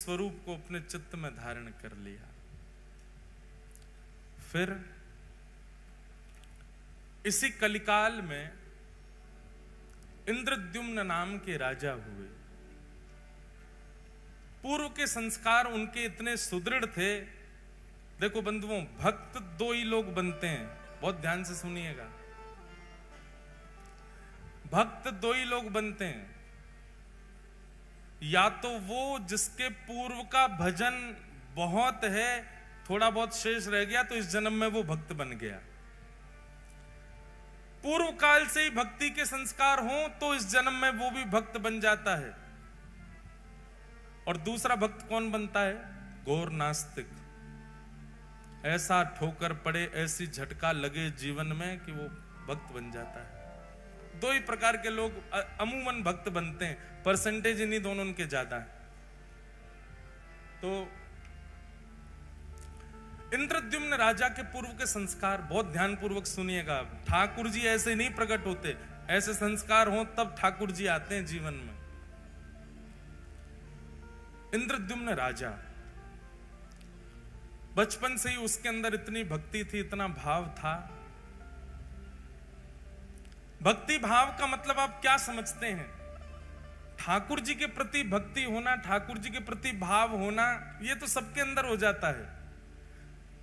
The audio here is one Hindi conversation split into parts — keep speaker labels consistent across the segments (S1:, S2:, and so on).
S1: स्वरूप को अपने चित्त में धारण कर लिया। फिर इसी कलिकाल में इंद्रद्युम्न नाम के राजा हुए। पूर्व के संस्कार उनके इतने सुदृढ़ थे। देखो बंधुओं, भक्त दो ही लोग बनते हैं, बहुत ध्यान से सुनिएगा। भक्त दो ही लोग बनते हैं, या तो वो जिसके पूर्व का भजन बहुत है, थोड़ा बहुत शेष रह गया तो इस जन्म में वो भक्त बन गया। पूर्व काल से ही भक्ति के संस्कार हों तो इस जन्म में वो भी भक्त बन जाता है। और दूसरा भक्त कौन बनता है? घोर नास्तिक। ऐसा ठोकर पड़े, ऐसी झटका लगे जीवन में कि वो भक्त बन जाता है। दो ही प्रकार के लोग अमूमन भक्त बनते हैं, परसेंटेज इन्हीं दोनों के ज्यादा है। तो इंद्रद्युम्न राजा के पूर्व के संस्कार बहुत ध्यानपूर्वक सुनिएगा। ठाकुर जी ऐसे नहीं प्रकट होते, ऐसे संस्कार हो तब ठाकुर जी आते हैं जीवन में। इंद्रद्युम्न राजा, बचपन से ही उसके अंदर इतनी भक्ति थी, इतना भाव था। भक्ति भाव का मतलब आप क्या समझते हैं? ठाकुर जी के प्रति भक्ति होना, ठाकुर जी के प्रति भाव होना, यह तो सबके अंदर हो जाता है।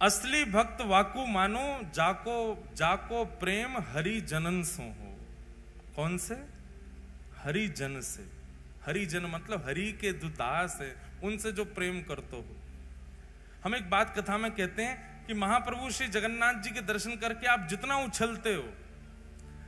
S1: असली भक्त वाकु मानो, जाको जाको प्रेम हरि जनन सो हो। कौन से? हरि जन से। हरि जन मतलब हरि के जो दास है, उनसे जो प्रेम करते हो। हम एक बात कथा में कहते हैं कि महाप्रभु श्री जगन्नाथ जी के दर्शन करके आप जितना उछलते हो,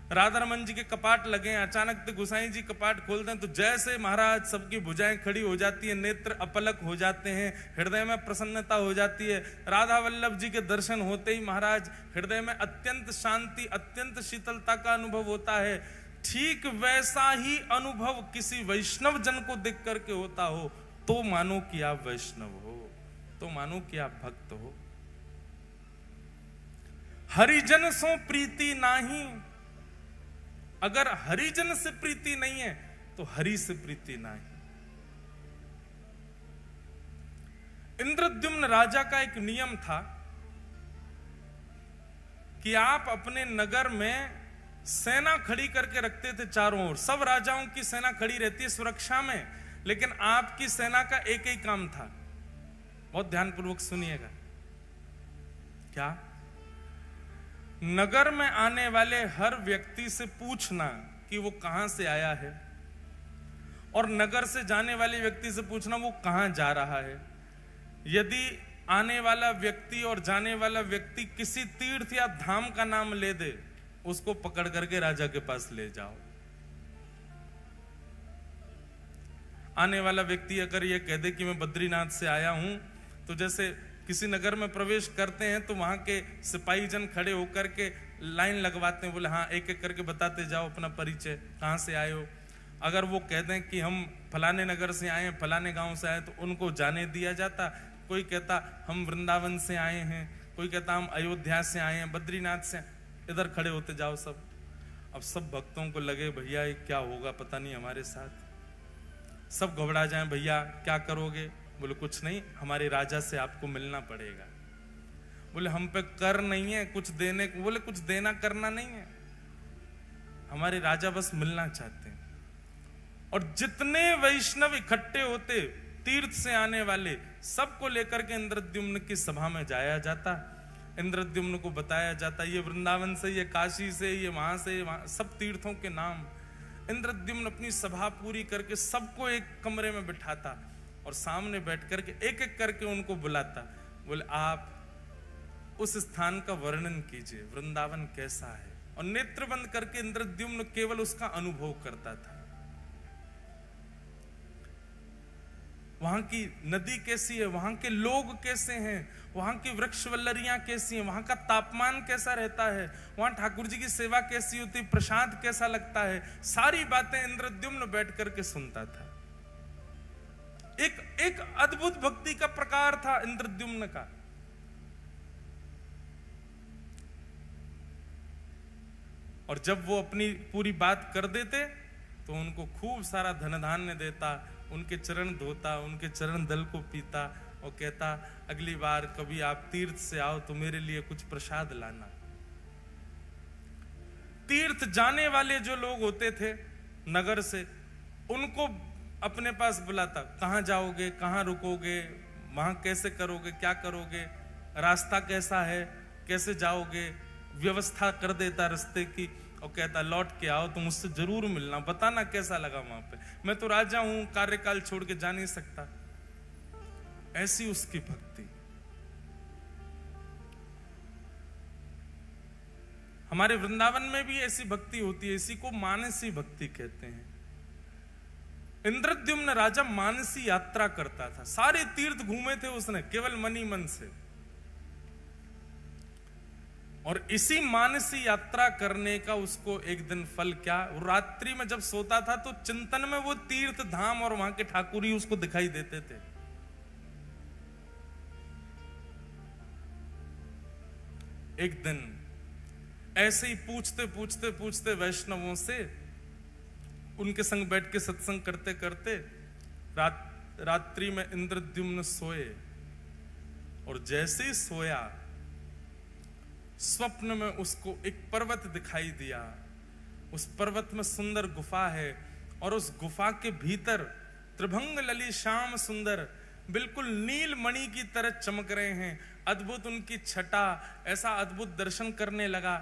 S1: राधा रमन जी के कपाट लगे, अचानक से गोसाई जी कपाट खोलते हैं तो जैसे महाराज सबकी भुजाएं खड़ी हो जाती है, नेत्र अपलक हो जाते हैं, हृदय में प्रसन्नता हो जाती है। राधा वल्लभ जी के दर्शन होते ही महाराज हृदय में अत्यंत शांति, अत्यंत शीतलता का अनुभव होता है। ठीक वैसा ही अनुभव किसी वैष्णव जन को देख करके होता हो तो मानो कि आप वैष्णव हो, तो मानो कि आप भक्त हो। हरिजन सो प्रीति नाही, अगर हरिजन से प्रीति नहीं है तो हरि से प्रीति नहीं। इंद्रद्युम्न राजा का एक नियम था कि आप अपने नगर में सेना खड़ी करके रखते थे चारों ओर। सब राजाओं की सेना खड़ी रहती है सुरक्षा में, लेकिन आपकी सेना का एक ही काम था। बहुत ध्यानपूर्वक सुनिएगा। क्या? नगर में आने वाले हर व्यक्ति से पूछना कि वो कहां से आया है, और नगर से जाने वाले व्यक्ति से पूछना वो कहां जा रहा है। यदि आने वाला व्यक्ति और जाने वाला व्यक्ति किसी तीर्थ या धाम का नाम ले दे, उसको पकड़ करके राजा के पास ले जाओ। आने वाला व्यक्ति अगर ये कह दे कि मैं बद्रीनाथ से आया हूं, तो जैसे किसी नगर में प्रवेश करते हैं तो वहां के सिपाही जन खड़े होकर के लाइन लगवाते हैं, बोले हाँ एक एक करके बताते जाओ अपना परिचय, कहां से आए हो। अगर वो कह दें कि हम फलाने नगर से आए हैं, फलाने गांव से आए, तो उनको जाने दिया जाता। कोई कहता हम वृंदावन से आए हैं, कोई कहता हम अयोध्या से आए हैं, बद्रीनाथ से, इधर खड़े होते जाओ सब। अब सब भक्तों को लगे भैया ये क्या होगा पता नहीं हमारे साथ। सब घबरा जाएं, भैया क्या करोगे? बोले कुछ नहीं, हमारे राजा से आपको मिलना पड़ेगा। बोले हम पे कर नहीं है कुछ देने को। बोले कुछ देना करना नहीं है, हमारे राजा बस मिलना चाहते हैं। और जितने वैष्णव इकट्ठे होते तीर्थ से आने वाले, सबको लेकर के इंद्रद्युम्न की सभा में जाया जाता। इंद्रद्युम्न को बताया जाता ये वृंदावन से, ये काशी से, ये वहां से, वहां सब तीर्थों के नाम। इंद्रद्युम्न अपनी सभा पूरी करके सबको एक कमरे में बिठाता और सामने बैठ करके एक एक करके उनको बुलाता। बोले आप उस स्थान का वर्णन कीजिए, वृंदावन कैसा है। और नेत्र बंद करके इंद्रद्युम्न केवल उसका अनुभव करता था। वहां की नदी कैसी है, वहां के लोग कैसे हैं, वहां की वृक्ष वल्लरियां कैसी हैं, वहां का तापमान कैसा रहता है, वहां ठाकुर जी की सेवा कैसी होती, प्रसाद कैसा लगता है, सारी बातें इंद्रद्युम्न बैठ करके सुनता था। एक अद्भुत भक्ति का प्रकार था इंद्रद्युम्न का। और जब वो अपनी पूरी बात कर देते तो उनको खूब सारा धन धान्य देता, उनके चरण धोता, उनके चरण दल को पीता और कहता अगली बार कभी आप तीर्थ से आओ तो मेरे लिए कुछ प्रसाद लाना। तीर्थ जाने वाले जो लोग होते थे नगर से, उनको अपने पास बुलाता, कहां जाओगे, कहां रुकोगे, वहां कैसे करोगे, क्या करोगे, रास्ता कैसा है, कैसे जाओगे, व्यवस्था कर देता रास्ते की और कहता लौट के आओ तो मुझसे जरूर मिलना, बताना कैसा लगा वहां पे, मैं तो राजा हूं, कार्यकाल छोड़ के जा नहीं सकता। ऐसी उसकी भक्ति। हमारे वृंदावन में भी ऐसी भक्ति होती है, इसी को मानसी भक्ति कहते हैं। इंद्रद्युम्न राजा मानसी यात्रा करता था, सारे तीर्थ घूमे थे उसने केवल मनी मन से। और इसी मानसी यात्रा करने का उसको एक दिन फल क्या, रात्रि में जब सोता था तो चिंतन में वो तीर्थ धाम और वहां के ठाकुर ही उसको दिखाई देते थे। एक दिन ऐसे ही पूछते पूछते पूछते वैष्णवों से, उनके संग बैठ के सत्संग करते करते रात्रि में इंद्रद्युम्न सोए, और जैसे ही सोया स्वप्न में उसको एक पर्वत दिखाई दिया। उस पर्वत में सुंदर गुफा है और उस गुफा के भीतर त्रिभंग लली श्याम सुंदर बिल्कुल नील मणि की तरह चमक रहे हैं। अद्भुत उनकी छटा, ऐसा अद्भुत दर्शन करने लगा।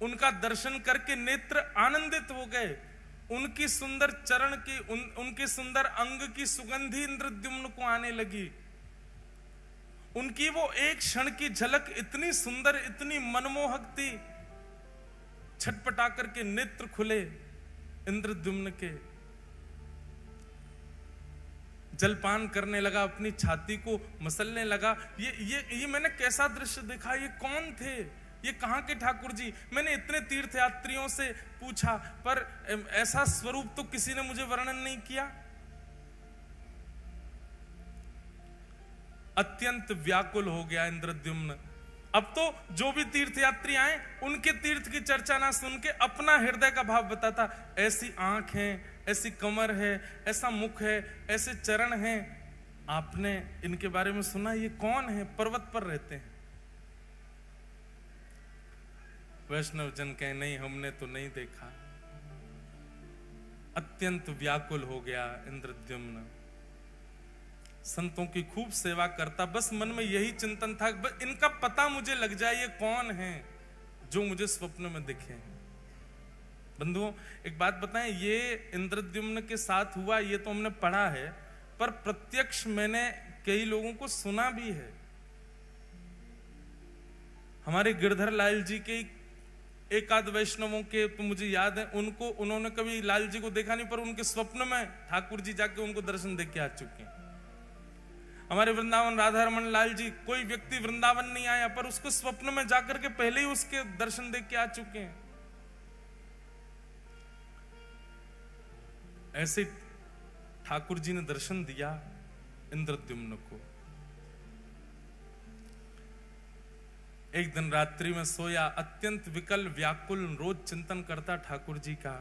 S1: उनका दर्शन करके नेत्र आनंदित हो गए। उनकी सुंदर चरण की उनके सुंदर अंग की सुगंधी इंद्रद्युम्न को आने लगी। उनकी वो एक क्षण की झलक इतनी सुंदर, इतनी मनमोहक थी। छटपटा करके नेत्र खुले इंद्रद्युम्न के, जलपान करने लगा, अपनी छाती को मसलने लगा। ये मैंने कैसा दृश्य देखा, ये कौन थे, ये कहां के ठाकुर जी। मैंने इतने तीर्थयात्रियों से पूछा पर ऐसा स्वरूप तो किसी ने मुझे वर्णन नहीं किया। अत्यंत व्याकुल हो गया इंद्रद्युम्न। अब तो जो भी तीर्थयात्री आए उनके तीर्थ की चर्चा ना सुन के अपना हृदय का भाव बताता। ऐसी आंख है, ऐसी कमर है, ऐसा मुख है, ऐसे चरण हैं, आपने इनके बारे में सुना, ये कौन है, पर्वत पर रहते हैं। वैष्णव जन कहे नहीं, हमने तो नहीं देखा। अत्यंत व्याकुल हो गया इंद्रद्युम्न। संतों की खूब सेवा करता, बस मन में यही चिंतन था, बस इनका पता मुझे लग जाए, ये कौन है जो मुझे स्वप्न में दिखे। बंधुओं एक बात बताएं, ये इंद्रद्युम्न के साथ हुआ ये तो हमने पढ़ा है, पर प्रत्यक्ष मैंने कई लोगों को सुना भी है। हमारे गिरधर लाल जी के एक आध वैष्णवों के तो मुझे याद है, उन्होंने कभी लाल जी को देखा नहीं, पर उनके स्वप्न में ठाकुर जी जाके उनको दर्शन दे के आ चुके हैं। हमारे वृंदावन राधा रमन लाल जी, कोई व्यक्ति वृंदावन नहीं आया पर उसको स्वप्न में जाकर के पहले ही उसके दर्शन देख के आ चुके हैं। ऐसे ठाकुर जी ने दर्शन दिया इंद्रद्युम्न को। एक दिन रात्रि में सोया, अत्यंत विकल व्याकुल, रोज चिंतन करता ठाकुर जी का।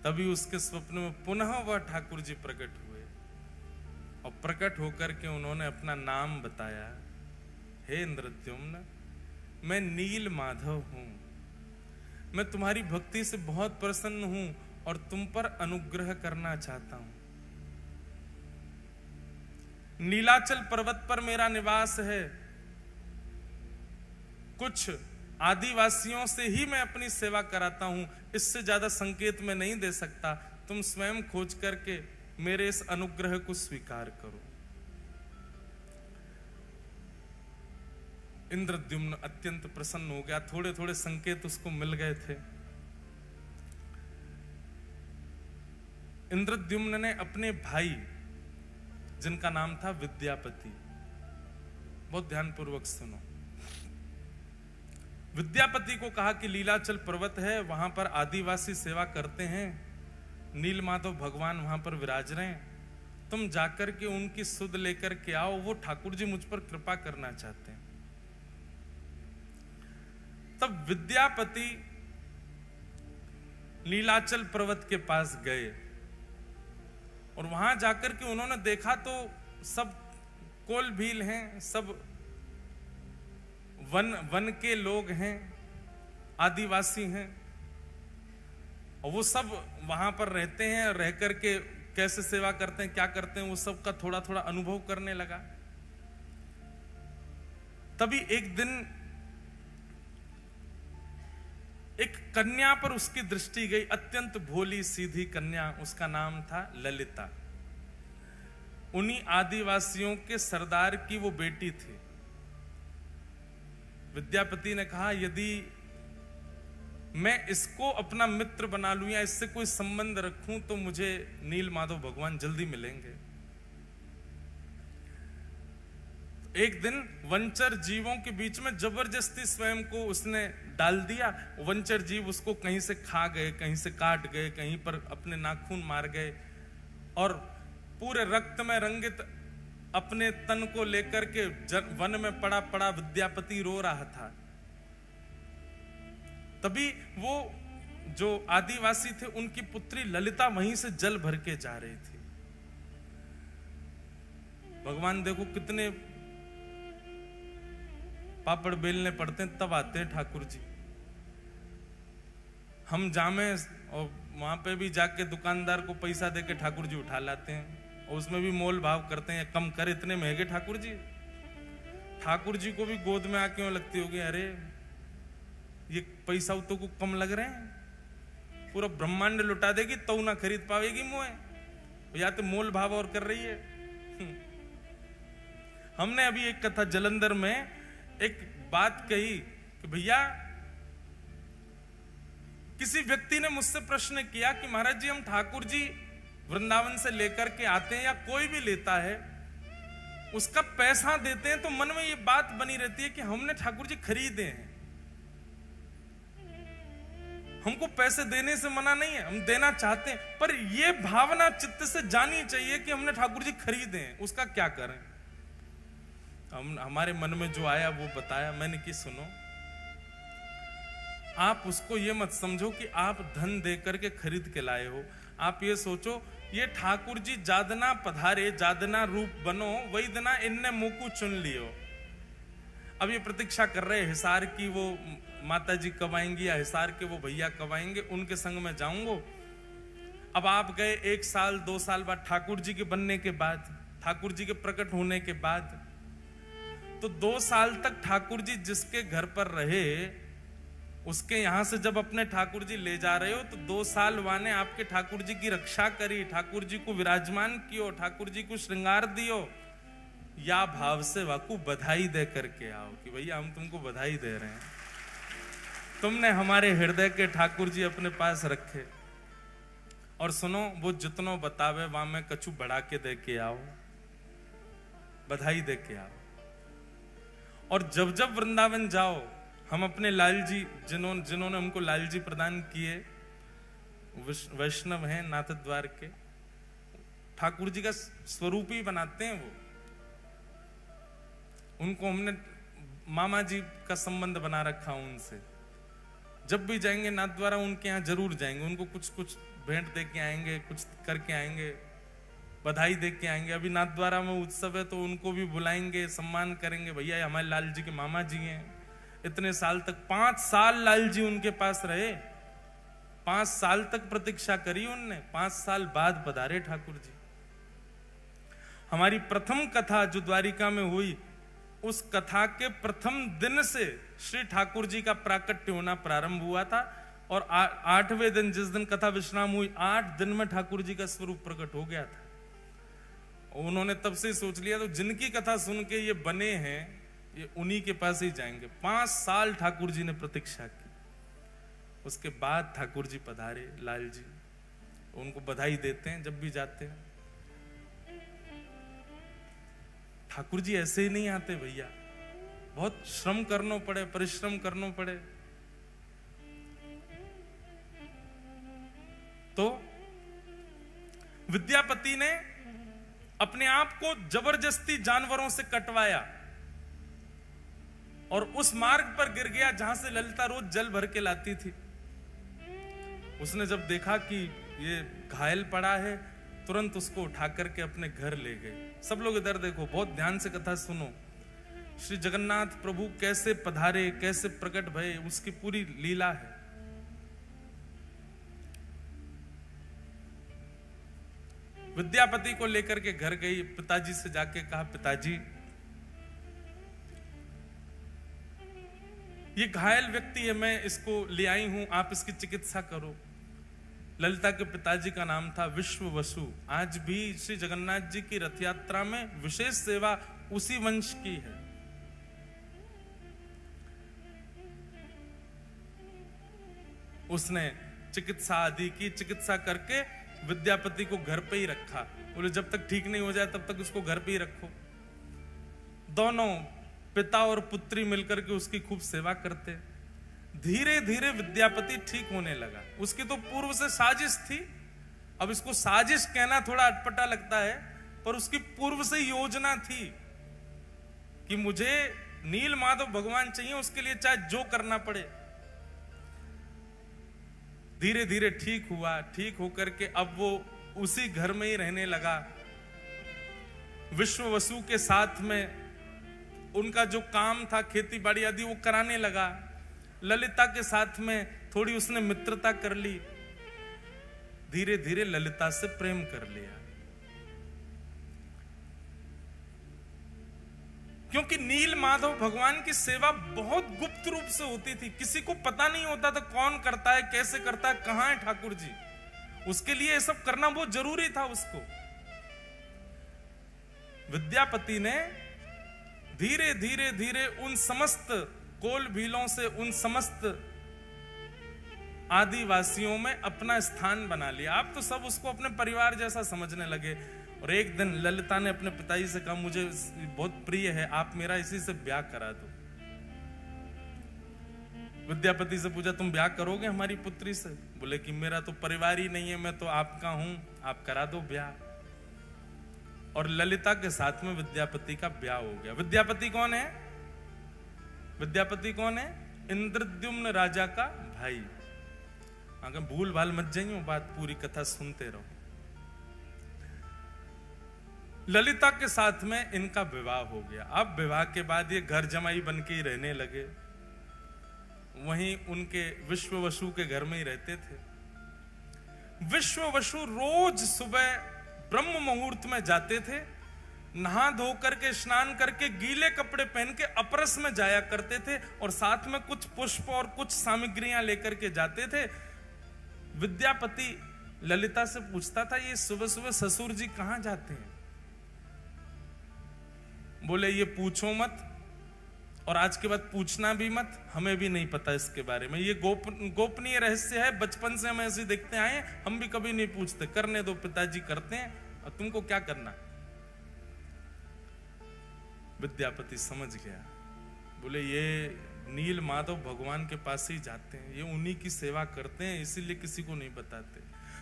S1: तभी उसके स्वप्न में पुनः वह ठाकुर जी प्रकट हुए और प्रकट होकर के उन्होंने अपना नाम बताया। हे इंद्रद्युम्न, मैं नील माधव हूं, मैं तुम्हारी भक्ति से बहुत प्रसन्न हूं और तुम पर अनुग्रह करना चाहता हूं। नीलाचल पर्वत पर मेरा निवास है। कुछ आदिवासियों से ही मैं अपनी सेवा कराता हूं, इससे ज्यादा संकेत मैं नहीं दे सकता। तुम स्वयं खोज करके मेरे इस अनुग्रह को स्वीकार करो। इंद्रद्युम्न अत्यंत प्रसन्न हो गया। थोड़े थोड़े संकेत उसको मिल गए थे। इंद्रद्युम्न ने अपने भाई, जिनका नाम था विद्यापति, बहुत ध्यानपूर्वक सुनो, विद्यापति को कहा कि लीलाचल पर्वत है, वहां पर आदिवासी सेवा करते हैं, नीलमाधव भगवान वहां पर विराज रहे हैं, तुम जाकर के उनकी सुध लेकर के आओ, वो ठाकुर जी मुझ पर कृपा करना चाहते हैं। तब विद्यापति नीलाचल पर्वत के पास गए और वहां जाकर के उन्होंने देखा तो सब कोल भील हैं, सब वन के लोग हैं, आदिवासी हैं, और वो सब वहां पर रहते हैं, रह करके कैसे सेवा करते हैं, क्या करते हैं, वो सब का थोड़ा थोड़ा अनुभव करने लगा। तभी एक दिन एक कन्या पर उसकी दृष्टि गई, अत्यंत भोली सीधी कन्या, उसका नाम था ललिता। उन्हीं आदिवासियों के सरदार की वो बेटी थी। विद्यापति ने कहा, यदि मैं इसको अपना मित्र बना लूं या इससे कोई संबंध रखूं तो मुझे नील माधव भगवान जल्दी मिलेंगे। एक दिन वंचर जीवों के बीच में जबरदस्ती स्वयं को उसने डाल दिया। वंचर जीव उसको कहीं से खा गए, कहीं से काट गए, कहीं पर अपने नाखून मार गए, और पूरे रक्त में रंगित अपने तन को लेकर के वन में पड़ा पड़ा विद्यापति रो रहा था। तभी वो जो आदिवासी थे, उनकी पुत्री ललिता वहीं से जल भर के जा रही थी। भगवान देखो कितने पापड़ बेलने पड़ते हैं तब आते हैं ठाकुर जी। हम जामे और वहां पे भी जाके दुकानदार को पैसा देके ठाकुर जी उठा लाते हैं, और उसमें भी मोल भाव करते हैं, कम कर, इतने महंगे ठाकुर जी। ठाकुर जी को भी गोद में आके क्यों लगती होगी, अरे ये पैसा तो को कम लग रहे हैं, पूरा ब्रह्मांड लुटा देगी तो ना खरीद पाएगी मुए, या तो मोल भाव और कर रही है। हमने अभी एक कथा जलंधर में एक बात कही कि भैया, किसी व्यक्ति ने मुझसे प्रश्न किया कि महाराज जी, हम ठाकुर जी वृंदावन से लेकर के आते हैं या कोई भी लेता है, उसका पैसा देते हैं, तो मन में ये बात बनी रहती है कि हमने ठाकुर जी खरीदे हैं। हमको पैसे देने से मना नहीं है, हम देना चाहते हैं, पर ये भावना चित्त से जानी चाहिए कि हमने ठाकुर जी खरीदे हैं, उसका क्या करें। हमारे मन में जो आया वो बताया मैंने कि सुनो, आप उसको ये मत समझो कि आप धन दे करके खरीद के लाए हो। आप ये सोचो, ये ठाकुर जी जादना पधारे, जादना रूप बनो, वही दना इनने मुकु चुन लियो। अब ये प्रतीक्षा कर रहे हिसार की वो माता जी कब आएंगी या हिसार के वो भैया कब आएंगे, उनके संग में जाऊंगा। अब आप गए 1 साल 2 साल बाद, ठाकुर जी के बनने के बाद, ठाकुर जी के प्रकट होने के बाद, तो 2 साल तक ठाकुर जी जिसके घर पर रहे, उसके यहां से जब अपने ठाकुर जी ले जा रहे हो, तो 2 साल वाने आपके ठाकुर जी की रक्षा करी, ठाकुर जी को विराजमान कियो, ठाकुर जी को श्रृंगार दियो, या भाव से वाकू बधाई दे करके आओ कि भैया हम तुमको बधाई दे रहे हैं, तुमने हमारे हृदय के ठाकुर जी अपने पास रखे। और सुनो, वो जितनो बतावे वहां में कछु बढ़ा के दे के आओ, बधाई दे के आओ। और जब जब वृंदावन जाओ, हम अपने लाल जी, जिन्होंने हमको लाल जी प्रदान किए, वैष्णव हैं, नाथ द्वार के, ठाकुर जी का स्वरूप ही बनाते हैं वो। उनको हमने मामा जी का संबंध बना रखा उनसे। जब भी जाएंगे नाथ द्वारा उनके यहाँ जरूर जाएंगे, उनको कुछ कुछ भेंट दे के आएंगे, कुछ करके आएंगे, बधाई दे के आएंगे। अभी नाथ द्वारा में उत्सव है तो उनको भी बुलाएंगे, सम्मान करेंगे, भैया हमारे लाल जी के मामा जी हैं। इतने साल तक 5 साल लाल जी उनके पास रहे, 5 साल तक प्रतीक्षा करी उनने, 5 साल बाद पधारे ठाकुर जी। हमारी प्रथम कथा जो द्वारिका में हुई, उस कथा के प्रथम दिन से श्री ठाकुर जी का प्राकट्य होना प्रारंभ हुआ था, और 8वें दिन जिस दिन कथा विश्राम हुई, 8 दिन में ठाकुर जी का स्वरूप प्रकट हो गया था। उन्होंने तब से सोच लिया, तो जिनकी कथा सुन के ये बने हैं, ये उन्हीं के पास ही जाएंगे। 5 साल ठाकुर जी ने प्रतीक्षा की, उसके बाद ठाकुर जी पधारे लाल जी। उनको बधाई देते हैं जब भी जाते हैं। ठाकुर जी ऐसे ही नहीं आते भैया, बहुत श्रम करना पड़े, परिश्रम करना पड़े। तो विद्यापति ने अपने आप को जबरदस्ती जानवरों से कटवाया और उस मार्ग पर गिर गया जहां से ललिता रोज जल भर के लाती थी। उसने जब देखा कि ये घायल पड़ा है, तुरंत उसको उठा करके अपने घर ले गए। सब लोग इधर देखो, बहुत ध्यान से कथा सुनो। श्री जगन्नाथ प्रभु कैसे पधारे, कैसे प्रकट भये, उसकी पूरी लीला है। विद्यापति को लेकर के घर गई, पिताजी से जाके कहा, पिताजी ये घायल व्यक्ति है, मैं इसको ले आई हूं, आप इसकी चिकित्सा करो। ललिता के पिताजी का नाम था विश्ववसु। आज भी श्री जगन्नाथ जी की रथ यात्रा में विशेष सेवा उसी वंश की है। उसने चिकित्सा आदि की, चिकित्सा करके विद्यापति को घर पे ही रखा। बोले जब तक ठीक नहीं हो जाए तब तक उसको घर पे ही रखो। दोनों पिता और पुत्री मिलकर के उसकी खूब सेवा करते। धीरे धीरे विद्यापति ठीक होने लगा। उसकी तो पूर्व से साजिश थी, अब इसको साजिश कहना थोड़ा अटपटा लगता है, पर उसकी पूर्व से योजना थी कि मुझे नील माधव भगवान चाहिए, उसके लिए चाहे जो करना पड़े। धीरे धीरे ठीक हुआ, ठीक होकर के अब वो उसी घर में ही रहने लगा। विश्ववसु के साथ में उनका जो काम था, खेती बाड़ी आदि, वो कराने लगा। ललिता के साथ में थोड़ी उसने मित्रता कर ली। धीरे धीरे ललिता से प्रेम कर लिया, क्योंकि नील माधव भगवान की सेवा बहुत गुप्त रूप से होती थी। किसी को पता नहीं होता था कौन करता है, कैसे करता है, कहां है ठाकुर जी। उसके लिए ये सब करना बहुत जरूरी था उसको। विद्यापति ने धीरे धीरे धीरे उन समस्त कोल भीलों से, उन समस्त आदिवासियों में अपना स्थान बना लिया। आप तो सब उसको अपने परिवार जैसा समझने लगे। और एक दिन ललिता ने अपने पिताजी से कहा, मुझे बहुत प्रिय है, आप मेरा इसी से ब्याह करा दो। विद्यापति से पूछा, तुम ब्याह करोगे हमारी पुत्री से? बोले कि मेरा तो परिवार ही नहीं है, मैं तो आपका हूं, आप करा दो ब्याह। और ललिता के साथ में विद्यापति का ब्याह हो गया। विद्यापति कौन है? विद्यापति कौन है? इंद्रद्युम्न राजा का भाई। अगर भूल भाल मत जाइए, बात पूरी कथा सुनते रहो। ललिता के साथ में इनका विवाह हो गया। अब विवाह के बाद ये घर जमाई बन के ही रहने लगे। वहीं उनके विश्ववसु के घर में ही रहते थे। विश्ववसु रोज सुबह ब्रह्म मुहूर्त में जाते थे, नहा धो करके, स्नान करके, गीले कपड़े पहन के अपरस में जाया करते थे, और साथ में कुछ पुष्प और कुछ सामग्रियां लेकर के जाते थे। विद्यापति ललिता से पूछता था, ये सुबह सुबह ससुर जी कहां जाते हैं? बोले ये पूछो मत, और आज के बाद पूछना भी मत, हमें भी नहीं पता इसके बारे में। ये गोपनीय रहस्य है, बचपन से हम ऐसे देखते आए, हम भी कभी नहीं पूछते। करने दो, पिताजी करते हैं, और तुमको क्या करना। विद्यापति समझ गया। बोले ये नील माधव भगवान के पास ही जाते हैं, ये उन्हीं की सेवा करते हैं, इसीलिए किसी को नहीं बताते।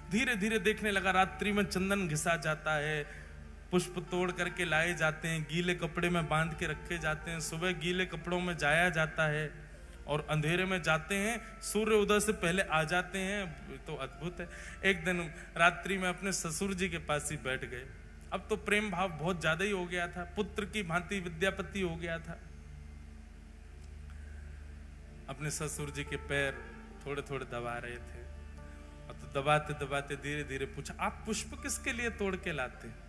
S1: धीरे धीरे देखने लगा, रात्रि में चंदन घिसा जाता है, पुष्प तोड़ करके लाए जाते हैं, गीले कपड़े में बांध के रखे जाते हैं, सुबह गीले कपड़ों में जाया जाता है, और अंधेरे में जाते हैं, सूर्य उदय से पहले आ जाते हैं। तो अद्भुत है। एक दिन रात्रि में अपने ससुर जी के पास ही बैठ गए। अब तो प्रेम भाव बहुत ज्यादा ही हो गया था, पुत्र की भांति विद्यापति हो गया था। अपने ससुर जी के पैर थोड़े थोड़े दबा रहे थे, और तो दबाते दबाते धीरे धीरे पूछा, आप पुष्प किसके लिए तोड़ के लाते हैं?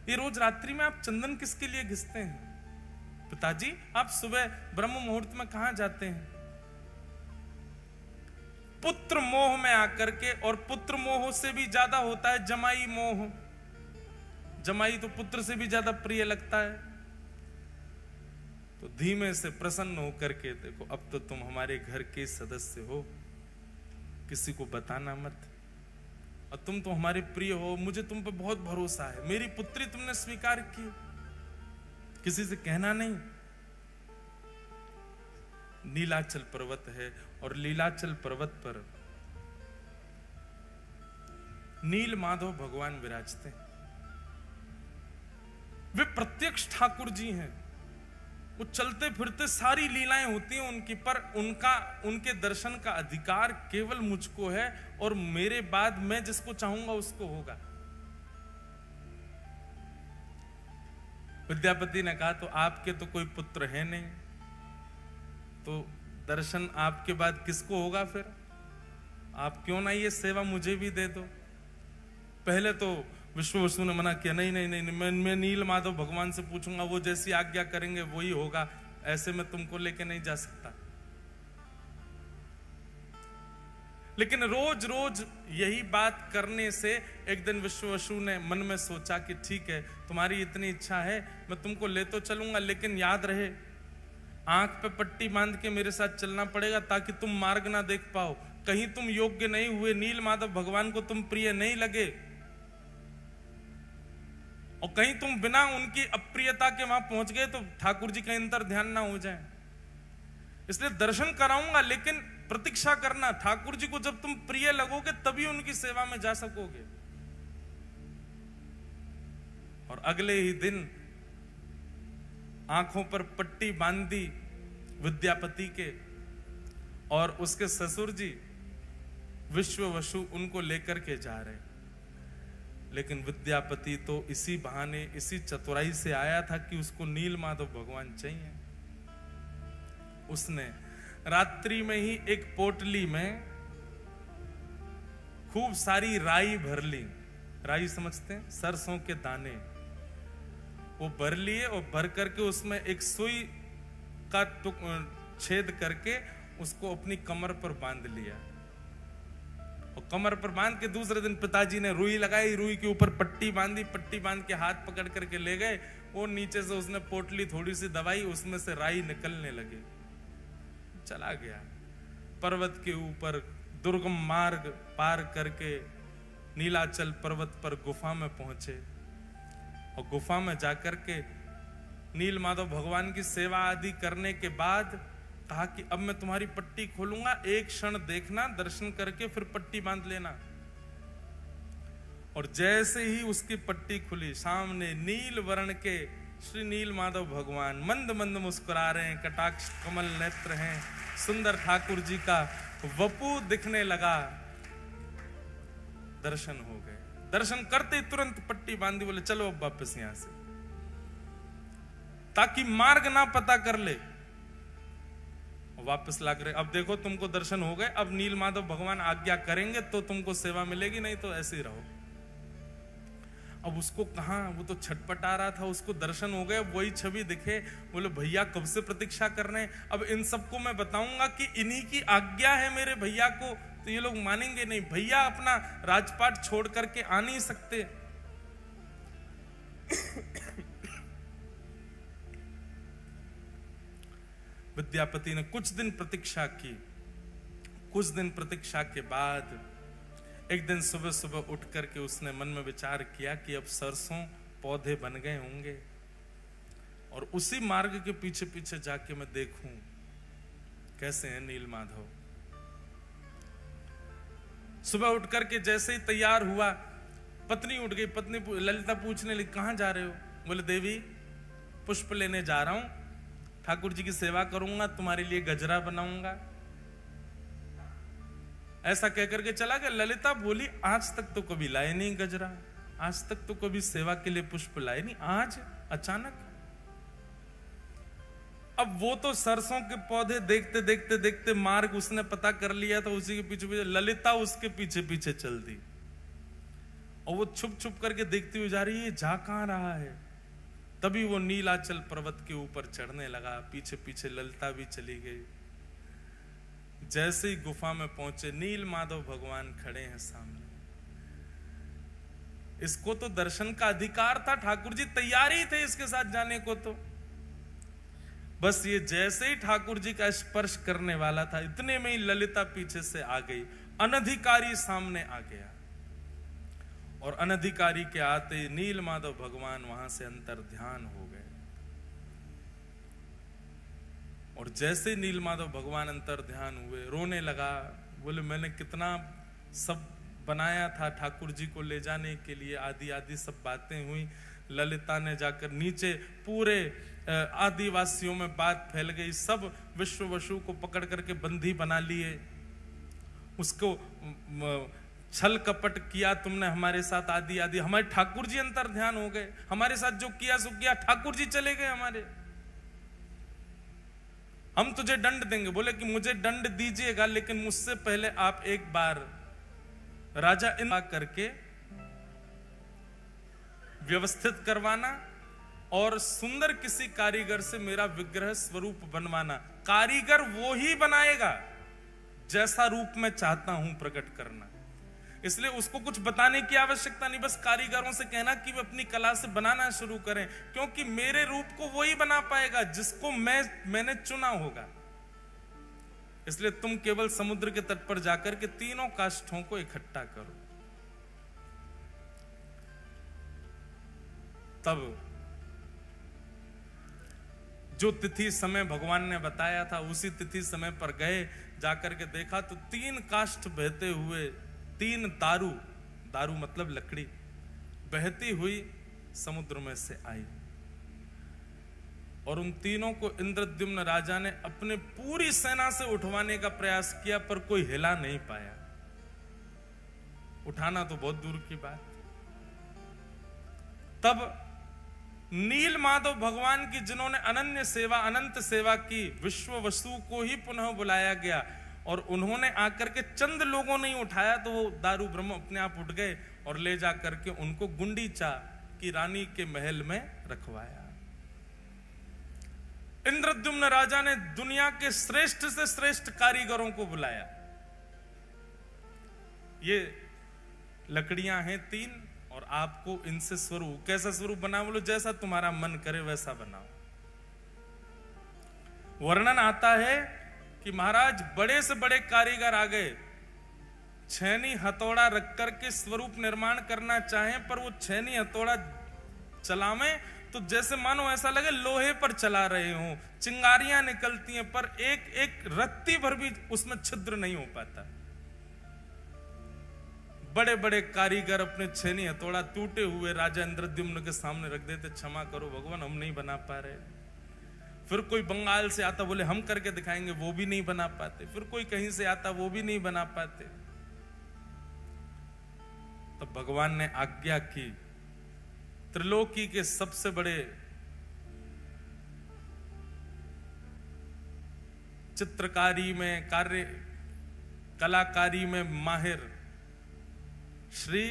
S1: ये रोज रात्रि में आप चंदन किसके लिए घिसते हैं? पिताजी आप सुबह ब्रह्म मुहूर्त में कहां जाते हैं? पुत्र मोह में आकर के, और पुत्र मोह से भी ज्यादा होता है जमाई मोह। जमाई तो पुत्र से भी ज्यादा प्रिय लगता है। तो धीमे से प्रसन्न होकर के, देखो अब तो तुम हमारे घर के सदस्य हो, किसी को बताना मत, और तुम तो हमारे प्रिय हो, मुझे तुम पे बहुत भरोसा है, मेरी पुत्री तुमने स्वीकार की, किसी से कहना नहीं। नीलाचल पर्वत है, और लीलाचल पर्वत पर नील माधव भगवान विराजते हैं। वे प्रत्यक्ष ठाकुर जी हैं। वो चलते फिरते सारी लीलाएं होती हैं उनकी, पर उनके दर्शन का अधिकार केवल मुझको है, और मेरे बाद मैं जिसको चाहूंगा उसको होगा। विद्यापति ने कहा, तो आपके तो कोई पुत्र है नहीं, तो दर्शन आपके बाद किसको होगा फिर? आप क्यों ना ये सेवा मुझे भी दे दो। पहले तो विश्ववसु ने मना किया, नहीं नहीं नहीं, मैं नील माधव भगवान से पूछूंगा, वो जैसी आज्ञा करेंगे वही होगा, ऐसे में तुमको लेके नहीं जा सकता। लेकिन रोज रोज यही बात करने से एक दिन विश्ववसु ने मन में सोचा कि ठीक है, तुम्हारी इतनी इच्छा है, मैं तुमको ले तो चलूंगा, लेकिन याद रहे आंख पे पट्टी बांध के मेरे साथ चलना पड़ेगा, ताकि तुम मार्ग ना देख पाओ, कहीं तुम योग्य नहीं हुए, नील माधव भगवान को तुम प्रिय नहीं लगे, और कहीं तुम बिना उनकी अप्रियता के वहां पहुंच गए तो ठाकुर जी का अंतर ध्यान ना हो जाए। इसलिए दर्शन कराऊंगा, लेकिन प्रतीक्षा करना, ठाकुर जी को जब तुम प्रिय लगोगे तभी उनकी सेवा में जा सकोगे। और अगले ही दिन आंखों पर पट्टी बांधी विद्यापति के, और उसके ससुर जी विश्ववसु उनको लेकर के जा रहे। लेकिन विद्यापति तो इसी बहाने, इसी चतुराई से आया था कि उसको नील माधव भगवान चाहिए। उसने रात्रि में ही एक पोटली में खूब सारी राई भर ली। राई समझते हैं, सरसों के दाने, वो भर लिए, और भर करके उसमें एक सुई का छेद करके उसको अपनी कमर पर बांध लिया। और कमर पर बांध के दूसरे दिन पिताजी ने रुई लगाई, रुई के ऊपर पट्टी बांधी, पट्टी बांध के हाथ पकड़ करके ले गए। वो नीचे से उसने पोटली थोड़ी सी दबाई, उसमें से राई निकलने लगे। चला गया पर्वत के ऊपर, दुर्गम मार्ग पार करके नीलाचल पर्वत पर गुफा में पहुंचे। और गुफा में जाकर के नील माधव भगवान की सेवा आदि करने के बाद कहा कि अब मैं तुम्हारी पट्टी खोलूंगा, एक क्षण देखना, दर्शन करके फिर पट्टी बांध लेना। और जैसे ही उसकी पट्टी खुली, सामने नील वर्ण के श्री नील माधव भगवान मंद मंद मुस्कुरा रहे हैं, कटाक्ष कमल नेत्र हैं, सुंदर ठाकुर जी का वपु दिखने लगा। दर्शन हो गए। दर्शन करते तुरंत पट्टी बांधी, बोले चलो अब वापस यहां से, ताकि मार्ग ना पता कर ले। वापस लाग रहे, अब देखो तुमको दर्शन हो गए, अब नील माधव भगवान आज्ञा करेंगे तो तुमको सेवा मिलेगी, नहीं तो ऐसे ही रहो। अब उसको कहां, वो तो छटपटा रहा था, उसको दर्शन हो गए, वही छवि दिखे, बोले भैया कब से प्रतीक्षा कर रहे हैं, अब इन सबको मैं बताऊंगा कि इन्हीं की आज्ञा है मेरे भैया को, तो ये लोग मानेंगे नहीं। भैया अपना राजपाट छोड़ करके आ नहीं सकते। विद्यापति ने कुछ दिन प्रतीक्षा की। कुछ दिन प्रतीक्षा के बाद एक दिन सुबह सुबह उठ करके उसने मन में विचार किया कि अब सरसों पौधे बन गए होंगे, और उसी मार्ग के पीछे पीछे जाके मैं देखूं कैसे है नील माधव। सुबह उठ करके जैसे ही तैयार हुआ, पत्नी उठ गई। पत्नी ललिता पूछने लगी, कहां जा रहे हो? बोले देवी पुष्प लेने जा रहा हूं, ठाकुर जी की सेवा करूंगा, तुम्हारे लिए गजरा बनाऊंगा। ऐसा कहकर के चला गया। ललिता बोली, आज तक तो कभी लाए नहीं गजरा, आज तक तो कभी सेवा के लिए पुष्प लाए नहीं, आज अचानक। अब वो तो सरसों के पौधे देखते देखते देखते मार्ग उसने पता कर लिया, तो उसी के पीछे पीछे ललिता उसके पीछे पीछे चल दी, और वो छुप छुप करके देखती हुई जा रही है, जा कहां रहा है। तभी वो नीलाचल पर्वत के ऊपर चढ़ने लगा, पीछे पीछे ललिता भी चली गई। जैसे ही गुफा में पहुंचे, नील माधव भगवान खड़े हैं सामने। इसको तो दर्शन का अधिकार था, ठाकुर जी तैयार ही थे इसके साथ जाने को। तो बस ये जैसे ही ठाकुर जी का स्पर्श करने वाला था, इतने में ही ललिता पीछे से आ गई, अनधिकारी सामने आ गया। और अनधिकारी के आते नील माधव भगवान वहां से अंतर ध्यान हो गए। और जैसे नील माधव भगवान अंतर ध्यान हुए, रोने लगा। बोले मैंने कितना सब बनाया था ठाकुर जी को ले जाने के लिए, आदि आदि सब बातें हुई। ललिता ने जाकर नीचे पूरे आदिवासियों में बात फैल गई, सब विश्ववसु को पकड़ करके बंदी बना लिए, उसको छल कपट किया तुमने हमारे साथ, आदि आदि। हमारे ठाकुर जी अंतर ध्यान हो गए, हमारे साथ जो किया सो किया, ठाकुर जी चले गए हमारे। हम तुझे दंड देंगे। बोले कि मुझे दंड दीजिएगा, लेकिन मुझसे पहले आप एक बार राजा इंद्र करके व्यवस्थित करवाना और सुंदर किसी कारीगर से मेरा विग्रह स्वरूप बनवाना। कारीगर वो ही बनाएगा जैसा रूप मैं चाहता हूं प्रकट करना, इसलिए उसको कुछ बताने की आवश्यकता नहीं, बस कारीगरों से कहना कि वे अपनी कला से बनाना शुरू करें, क्योंकि मेरे रूप को वही बना पाएगा जिसको मैंने चुना होगा। इसलिए तुम केवल समुद्र के तट पर जाकर के तीनों काष्ठों को इकट्ठा करो। तब जो तिथि समय भगवान ने बताया था उसी तिथि समय पर गए, जाकर के देखा तो 3 काष्ठ बहते हुए, 3 दारू, दारू मतलब लकड़ी, बहती हुई समुद्र में से आई। और उन तीनों को इंद्रद्युम्न राजा ने अपने पूरी सेना से उठवाने का प्रयास किया, पर कोई हिला नहीं पाया। उठाना तो बहुत दूर की बात। तब नील माधव भगवान की, जिन्होंने अनन्य सेवा, अनंत सेवा की, विश्ववसु को ही पुनः बुलाया गया और उन्होंने आकर के, चंद लोगों ने उठाया तो वो दारू ब्रह्म अपने आप उठ गए और ले जाकर के उनको गुंडीचा की रानी के महल में रखवाया। इंद्रद्युम्न राजा ने दुनिया के श्रेष्ठ से श्रेष्ठ कारीगरों को बुलाया। ये लकड़ियां हैं 3 और आपको इनसे स्वरूप, कैसा स्वरूप बना, बोलो जैसा तुम्हारा मन करे वैसा बनाओ। वर्णन आता है कि महाराज बड़े से बड़े कारीगर आ गए, छेनी हथौड़ा रख करके स्वरूप निर्माण करना चाहें, पर वो छेनी हथौड़ा चलावें तो जैसे मानो ऐसा लगे लोहे पर चला रहे हो, चिंगारियां निकलती हैं, पर एक एक रत्ती भर भी उसमें छिद्र नहीं हो पाता। बड़े बड़े कारीगर अपने छेनी हथौड़ा टूटे हुए राजा इंद्रद्युम्न के सामने रख देते, क्षमा करो भगवान हम नहीं बना पा रहे। फिर कोई बंगाल से आता, बोले हम करके दिखाएंगे, वो भी नहीं बना पाते। फिर कोई कहीं से आता, वो भी नहीं बना पाते। तो भगवान ने आज्ञा की, त्रिलोकी के सबसे बड़े चित्रकारी में, कार्य कलाकारी में माहिर श्री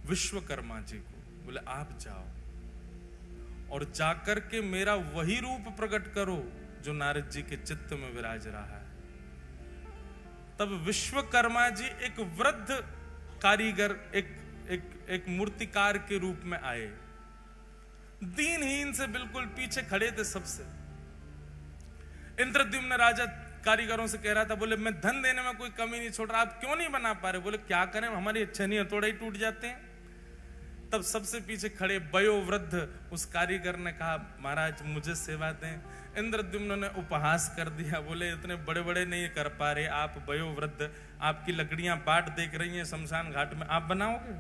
S1: विश्वकर्मा जी को, बोले आप जाओ और जाकर के मेरा वही रूप प्रकट करो जो नारद जी के चित्त में विराज रहा है। तब विश्वकर्मा जी एक वृद्ध कारीगर, एक मूर्तिकार के रूप में आए, दीनहीन से बिल्कुल पीछे खड़े थे सबसे। इंद्रद्युम्न राजा कारीगरों से कह रहा था, बोले मैं धन देने में कोई कमी नहीं छोड़ रहा, आप क्यों नहीं बना पा रहे? बोले क्या करें, हमारी छेनी हथौड़ा ही टूट जाते हैं। तब सबसे पीछे खड़े वयोवृद्ध उस कारीगर ने कहा, महाराज मुझे सेवा दें। इंद्रद्युम्न ने उपहास कर दिया, बोले इतने बड़े बड़े नहीं कर पा रहे आप वयोवृद्ध, आपकी लकड़ियां बाट देख रही हैं शमशान घाट में, आप बनाओगे?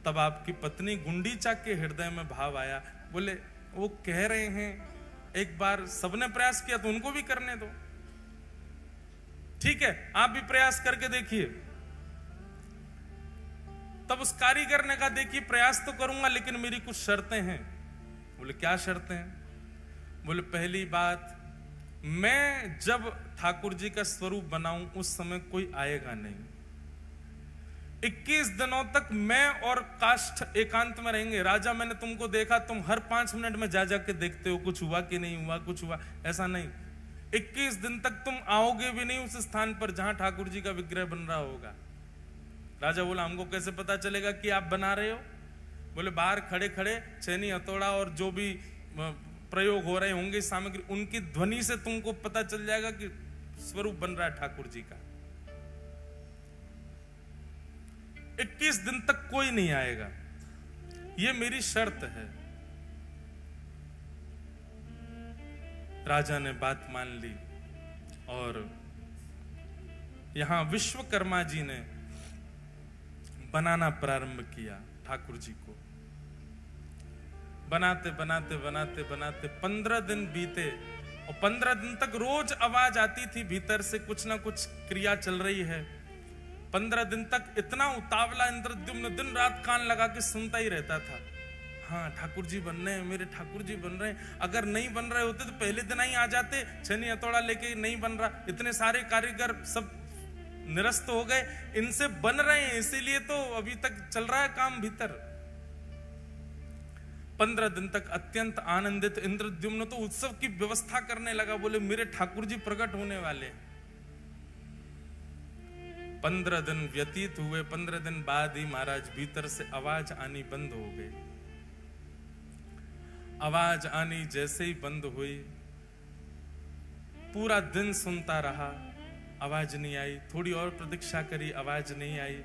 S1: तब आपकी पत्नी गुंडीचा के हृदय में भाव आया, बोले वो कह रहे हैं, एक बार सबने प्रयास किया तो उनको भी करने दो, ठीक है आप भी प्रयास करके देखिए। तब उस कारीगर ने कहा, देखिए प्रयास तो करूंगा लेकिन मेरी कुछ शर्तें हैं। बोले क्या शर्तें हैं? बोले पहली बात, मैं जब ठाकुर जी का स्वरूप बनाऊं उस समय कोई आएगा नहीं। 21 दिनों तक मैं और काष्ठ एकांत में रहेंगे। राजा मैंने तुमको देखा, तुम हर 5 मिनट में जा जाके देखते हो कुछ हुआ कि नहीं हुआ, कुछ हुआ, ऐसा नहीं। 21 दिन तक तुम आओगे भी नहीं उस स्थान पर जहां ठाकुर जी का विग्रह बन रहा होगा। राजा बोला, हमको कैसे पता चलेगा कि आप बना रहे हो? बोले बाहर खड़े खड़े छेनी हथौड़ा और जो भी प्रयोग हो रहे होंगे सामग्री, उनकी ध्वनि से तुमको पता चल जाएगा कि स्वरूप बन रहा है ठाकुर जी का। 21 दिन तक कोई नहीं आएगा, ये मेरी शर्त है। राजा ने बात मान ली और यहां विश्वकर्मा जी ने बनाना प्रारंभ किया ठाकुर जी को। बनाते बनाते बनाते बनाते 15 दिन बीते और 15 दिन तक रोज आवाज आती थी भीतर से, कुछ ना कुछ क्रिया चल रही है। 15 दिन तक इतना उतावला इंद्रद्युम्न दिन रात कान लगा के सुनता ही रहता था। हाँ ठाकुर जी बन रहे हैं, मेरे ठाकुर जी बन रहे हैं। अगर नहीं बन रहे होते तो पहले दिन ही आ जाते, छेनी हथौड़ा लेके नहीं बन रहा, इतने सारे कारीगर सब निरस्त हो गए, इनसे बन रहे हैं इसीलिए तो अभी तक चल रहा है काम भीतर। 15 दिन तक अत्यंत आनंदित इंद्रद्युम्न तो उत्सव की व्यवस्था करने लगा, बोले मेरे ठाकुर जी प्रकट होने वाले हैं। 15 दिन व्यतीत हुए, 15 दिन बाद ही महाराज भीतर से आवाज आनी बंद हो गई। आवाज आनी जैसे ही बंद हुई, पूरा दिन सुनता रहा, आवाज नहीं आई। थोड़ी और प्रतीक्षा करी, आवाज नहीं आई।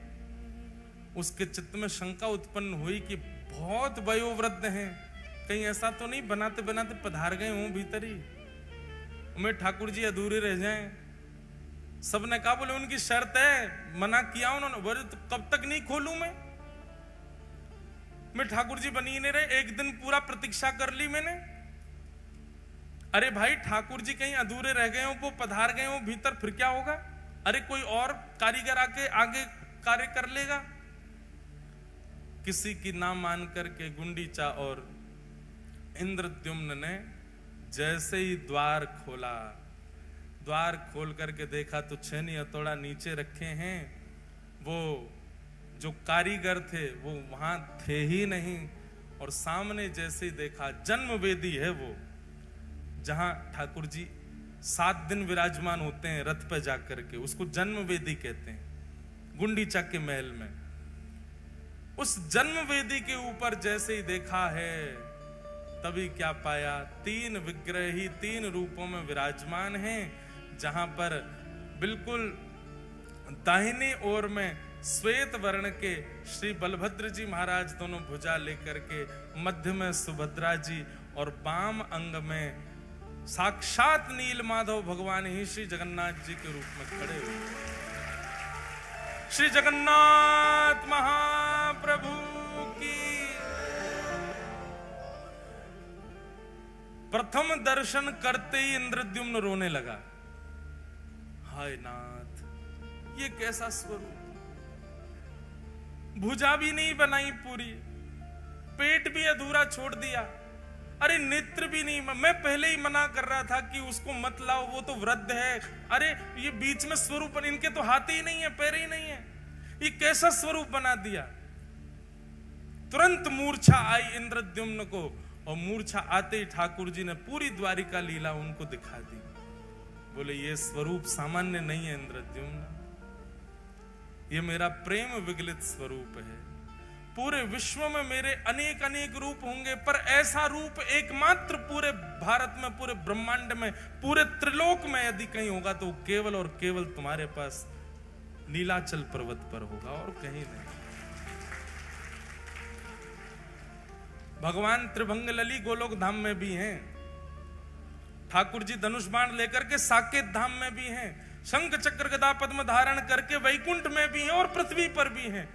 S1: उसके चित्त में शंका उत्पन्न हुई कि बहुत वयोवृद्ध हैं, कहीं ऐसा तो नहीं बनाते बनाते पधार गए हों भीतर ही, मेरे ठाकुर जी अधूरे रह जाएं। सबने कहा, बोले उनकी शर्त है, मना किया उन्होंने, बोले तो कब तक नहीं खोलूं मैं ठाकुर जी बनी नहीं रहे, एक दिन पूरा प्रतीक्षा कर ली मैंने। अरे भाई ठाकुर जी कहीं अधूरे रह गए हो, वो पधार गए हो भीतर, फिर क्या होगा? अरे कोई और कारीगर आके आगे कार्य कर लेगा। किसी की ना मान करके गुंडीचा और इंद्रद्युम्न ने जैसे ही द्वार खोला, द्वार खोल करके देखा तो छेनी हथौड़ा नीचे रखे हैं। वो जो कारीगर थे वो वहां थे ही नहीं, और सामने जैसे ही देखा जन्म वेदी है वो, जहां ठाकुर जी 7 दिन विराजमान होते हैं रथ पे जाकर के, उसको जन्म वेदी कहते हैं गुंडीचा के महल में। उस जन्म वेदी के ऊपर जैसे ही देखा है, तभी क्या पाया, 3 विग्रह ही 3 रूपों में विराजमान हैं। जहां पर बिल्कुल दाहिनी ओर में श्वेत वर्ण के श्री बलभद्र जी महाराज दोनों भुजा लेकर के, मध्य में सुभद्रा जी और वाम अंग में साक्षात नील माधव भगवान ही श्री जगन्नाथ जी के रूप में खड़े हुए। श्री जगन्नाथ महाप्रभु की। प्रथम दर्शन करते ही इंद्रद्युम्न रोने लगा। हाय नाथ, ये कैसा स्वरूप, भुजा भी नहीं बनाई पूरी, पेट भी अधूरा छोड़ दिया, अरे नेत्र भी नहीं। मैं पहले ही मना कर रहा था कि उसको मत लाओ, वो तो वृद्ध है। अरे ये बीच में स्वरूप, इनके तो हाथ ही नहीं है, पैर ही नहीं है, ये कैसा स्वरूप बना दिया। तुरंत मूर्छा आई इंद्रद्युम्न को, और मूर्छा आते ही ठाकुर जी ने पूरी द्वारिका लीला उनको दिखा दी। बोले ये स्वरूप सामान्य नहीं है इंद्रद्युम्न, ये मेरा प्रेम विगलित स्वरूप है। पूरे विश्व में मेरे अनेक अनेक रूप होंगे, पर ऐसा रूप एकमात्र पूरे भारत में, पूरे ब्रह्मांड में, पूरे त्रिलोक में यदि कहीं होगा तो केवल और केवल तुम्हारे पास नीलाचल पर्वत पर होगा, और कहीं नहीं। भगवान त्रिभंग लली गोलोक धाम में भी हैं, ठाकुर जी धनुष बाण लेकर के साकेत धाम में भी हैं, शंख चक्र गदा पद्म धारण करके वैकुंठ में भी हैं और पृथ्वी पर भी हैं।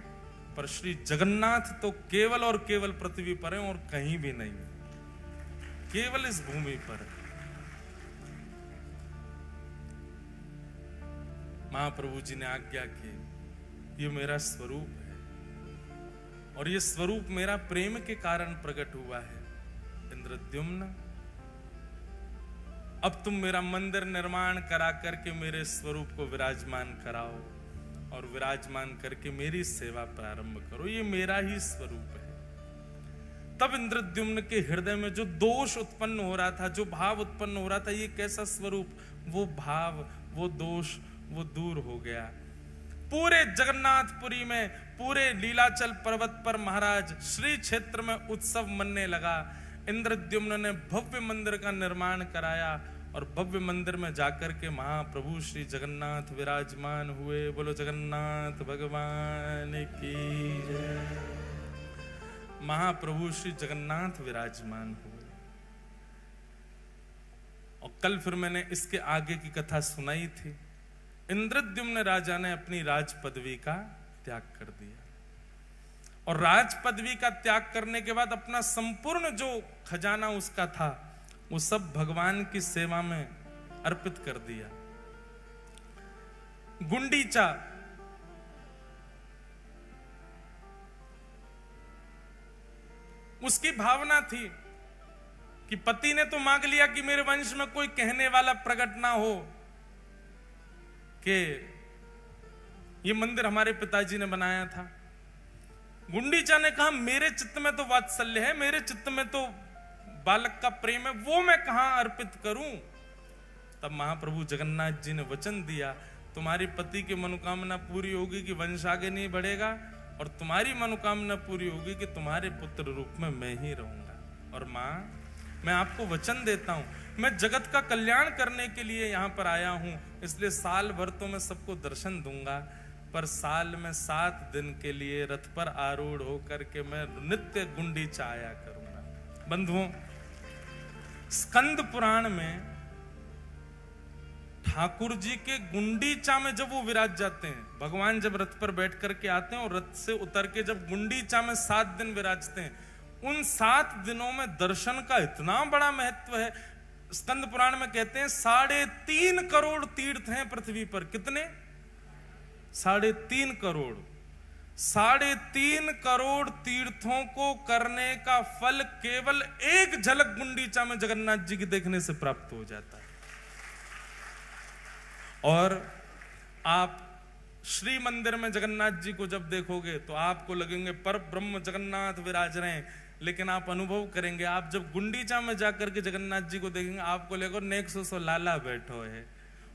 S1: पर श्री जगन्नाथ तो केवल और केवल पृथ्वी पर हैं और कहीं भी नहीं, केवल इस भूमि पर। महाप्रभु जी ने आज्ञा की, ये मेरा स्वरूप है और ये स्वरूप मेरा प्रेम के कारण प्रकट हुआ है। इंद्रद्युम्न, अब तुम मेरा मंदिर निर्माण करा करके मेरे स्वरूप को विराजमान कराओ और विराजमान करके मेरी सेवा प्रारंभ करो, ये मेरा ही स्वरूप है। तब इंद्रद्युम्न के हृदय में जो दोष उत्पन्न हो रहा था, जो भाव उत्पन्न हो रहा था, ये कैसा स्वरूप, वो भाव, वो दोष, वो दूर हो गया। पूरे जगन्नाथपुरी में, पूरे लीलाचल पर्वत पर महाराज श्री क्षेत्र में उत्सव मनने लगा। इंद्रद्युम्न ने भव्य मंदिर का निर्माण कराया और भव्य मंदिर में जाकर के महाप्रभु श्री जगन्नाथ विराजमान हुए। बोलो जगन्नाथ भगवान की जय। महाप्रभु श्री जगन्नाथ विराजमान हुए। और कल फिर मैंने इसके आगे की कथा सुनाई थी। इंद्रद्युम्न राजा ने अपनी राज पदवी का त्याग कर दिया। और राज पदवी का त्याग करने के बाद अपना संपूर्ण जो खजाना उसका था वो सब भगवान की सेवा में अर्पित कर दिया। गुंडीचा उसकी भावना थी कि पति ने तो मांग लिया कि मेरे वंश में कोई कहने वाला प्रकट ना हो कि ये मंदिर हमारे पिताजी ने बनाया था। गुंडीचा ने कहा मेरे चित्त में तो वात्सल्य है, मेरे चित्त में तो बालक का प्रेम है, वो मैं कहां अर्पित करूं। तब महाप्रभु जगन्नाथ जी ने वचन दिया, तुम्हारी पति की मनोकामना पूरी होगी कि वंश आगे नहीं बढ़ेगा, और तुम्हारी मनोकामना पूरी होगी कि तुम्हारे पुत्र रूप में मैं ही रहूंगा। और मां, मैं आपको वचन देता हूं, मैं जगत का कल्याण करने के लिए यहां पर आया हूं, इसलिए साल भर तो मैं सबको दर्शन दूंगा, पर साल में 7 दिन के लिए रथ पर आरूढ़ होकर के मैं नित्य गुंडीचा आया करूंगा। बंधुओं, स्कंद पुराण में ठाकुर जी के गुंडीचा में जब वो विराज जाते हैं, भगवान जब रथ पर बैठ करके आते हैं और रथ से उतर के जब गुंडीचा में 7 दिन विराजते हैं, उन 7 दिनों में दर्शन का इतना बड़ा महत्व है। स्कंद पुराण में कहते हैं 3.5 करोड़ तीर्थ हैं पृथ्वी पर। कितने? 3.5 करोड़। 3.5 करोड़ तीर्थों को करने का फल केवल एक झलक गुंडीचा में जगन्नाथ जी की देखने से प्राप्त हो जाता है। और आप श्री मंदिर में जगन्नाथ जी को जब देखोगे तो आपको लगेंगे पर ब्रह्म जगन्नाथ विराज रहे हैं, लेकिन आप अनुभव करेंगे, आप जब गुंडीचा में जाकर के जगन्नाथ जी को देखेंगे, आपको लगेगा नेक्सो सो लाला बैठो है।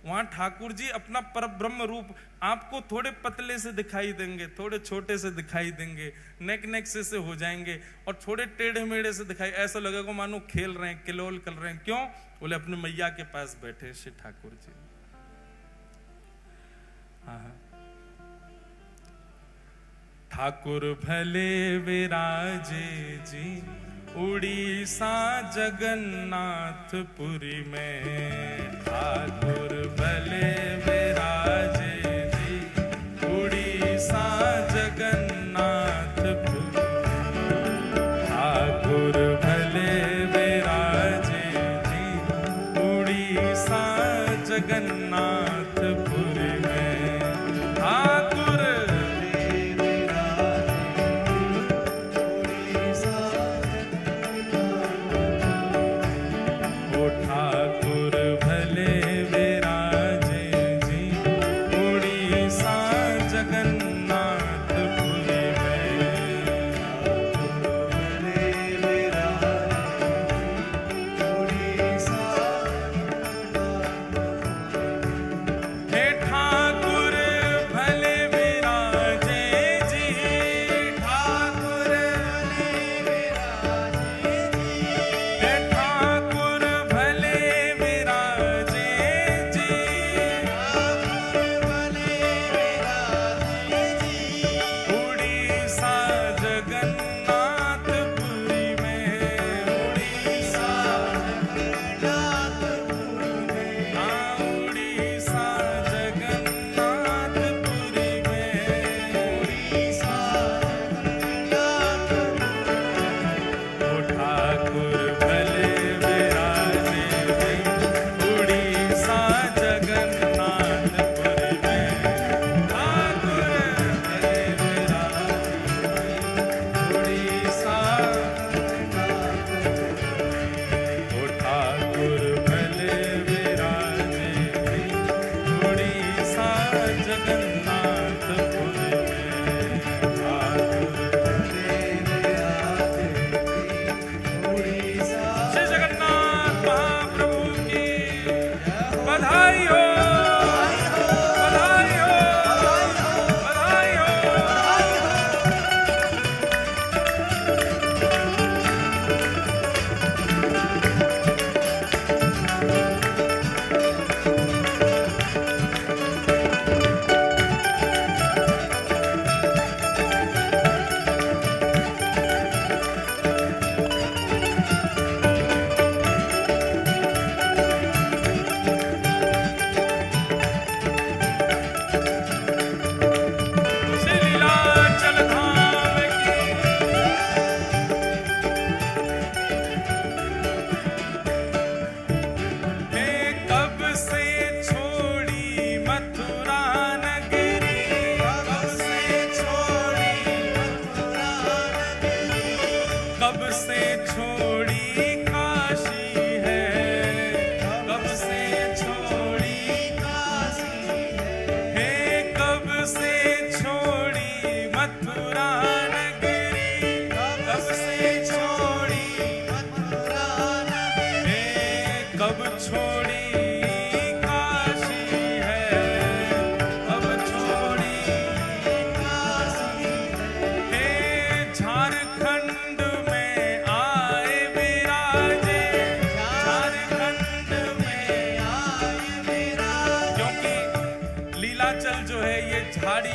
S1: वहां ठाकुर जी अपना पर ब्रह्म रूप आपको थोड़े पतले से दिखाई देंगे, थोड़े छोटे से दिखाई देंगे, नेक से हो जाएंगे, और थोड़े टेढ़े मेढ़े से दिखाई, ऐसा लगेगा मानो खेल रहे हैं, किलोल कर रहे हैं। क्यों? बोले अपने मैया के पास बैठे श्री ठाकुर जी। ठाकुर भले विराजे जी उड़ीसा जगन्नाथपुरी में। ठाकुर भले विराजे जी उड़ीसा जगन्नाथपुरी। ठाकुर भले विराजे जी उड़ीसा जगन्नाथपुरी में। ठाकुर ठाकुर भले विराजे जी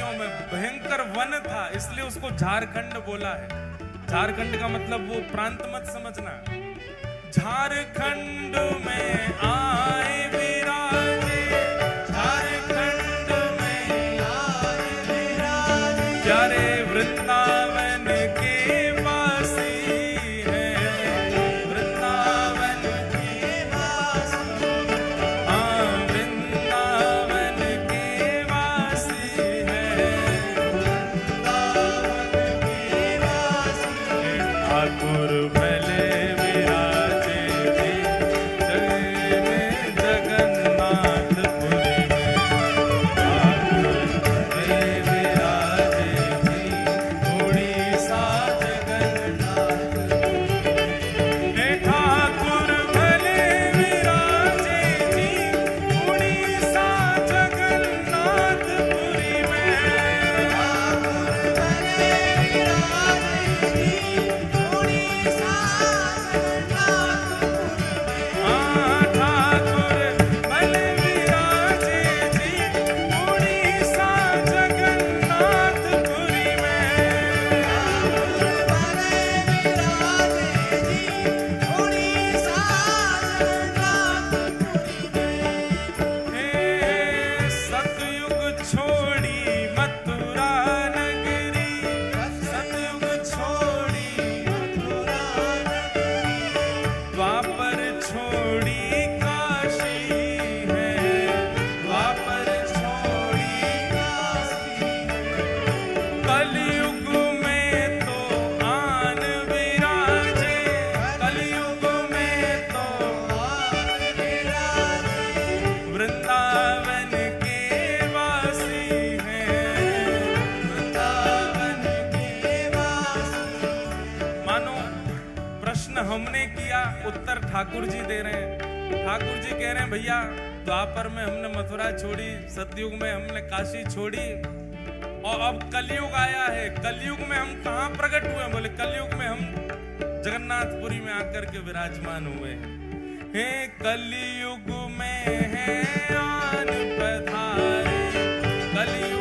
S1: पहाड़ियों में भयंकर वन था, इसलिए उसको झारखंड बोला है। झारखंड का मतलब वो प्रांत मत समझना। झारखंड में आए विराजे, झारखंड में आए विराजे, प्यारे वृंदावन के वासी हैं, वृंदावन के वासी, हाँ वृंदावन के वासी हैं, वृंदावन के वासी। ठाकुर भले हमने किया, उत्तर ठाकुर जी दे रहे हैं। ठाकुर जी कह रहे हैं भैया द्वापर में हमने मथुरा छोड़ी, सतयुग में हमने काशी छोड़ी, और अब कलयुग आया है। कलयुग में हम कहाँ प्रकट हुए? बोले कलयुग में हम जगन्नाथपुरी में आकर के विराजमान हुए हैं। कलयुग में है आन पधारे, कलयुग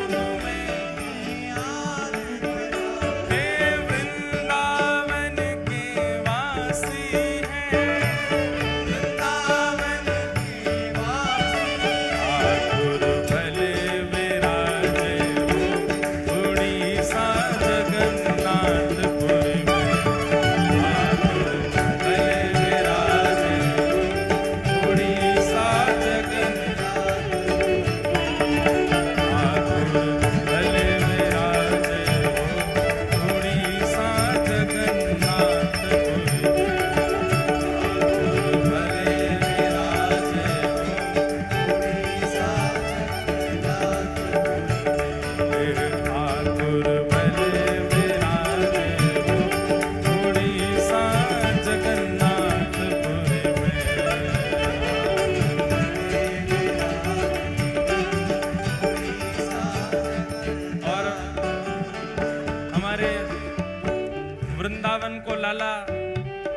S1: वृंदावन को लाला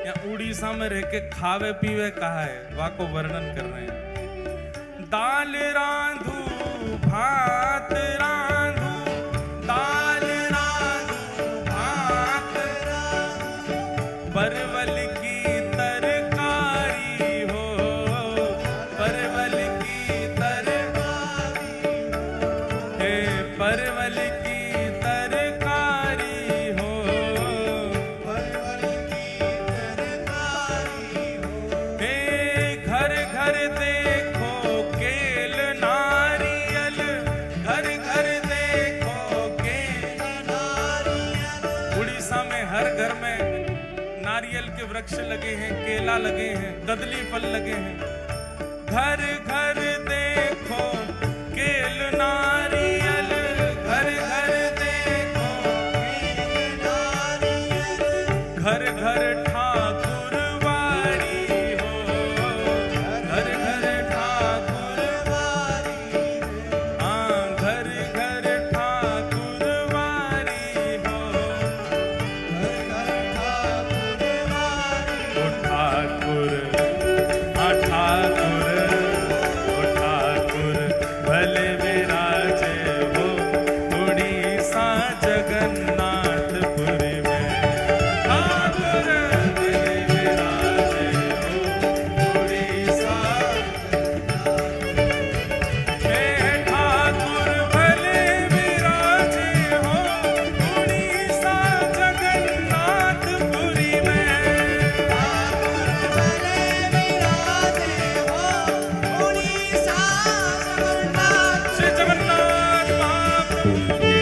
S1: या उड़ीसा में रह के खावे पीवे कहा है, वा को वर्णन कर रहे हैं। दाल रांधू भात रांधू, दाल रांधू भात रांधू, परवल की तरकारी हो, परवल की तरकारी, हे परवल की नारियल के वृक्ष लगे हैं, केला लगे हैं, कदली फल लगे हैं। घर घर देखो केल नारियल, घर घर देखो केल नारियल, घर घर ठाकुर वारी हो, घर घर ठाकुर वारी, हाँ घर घर ठाकुर वारी हो, घर घर ठाकुर, ठाकुर जगन्नाथपुरी में ठाकुर भले विराजे हो उड़ीसा। हे ठाकुर भले विराजे हो उड़ीसा जगन्नाथपुरी में। श्री जगन्नाथ महाप्रभु की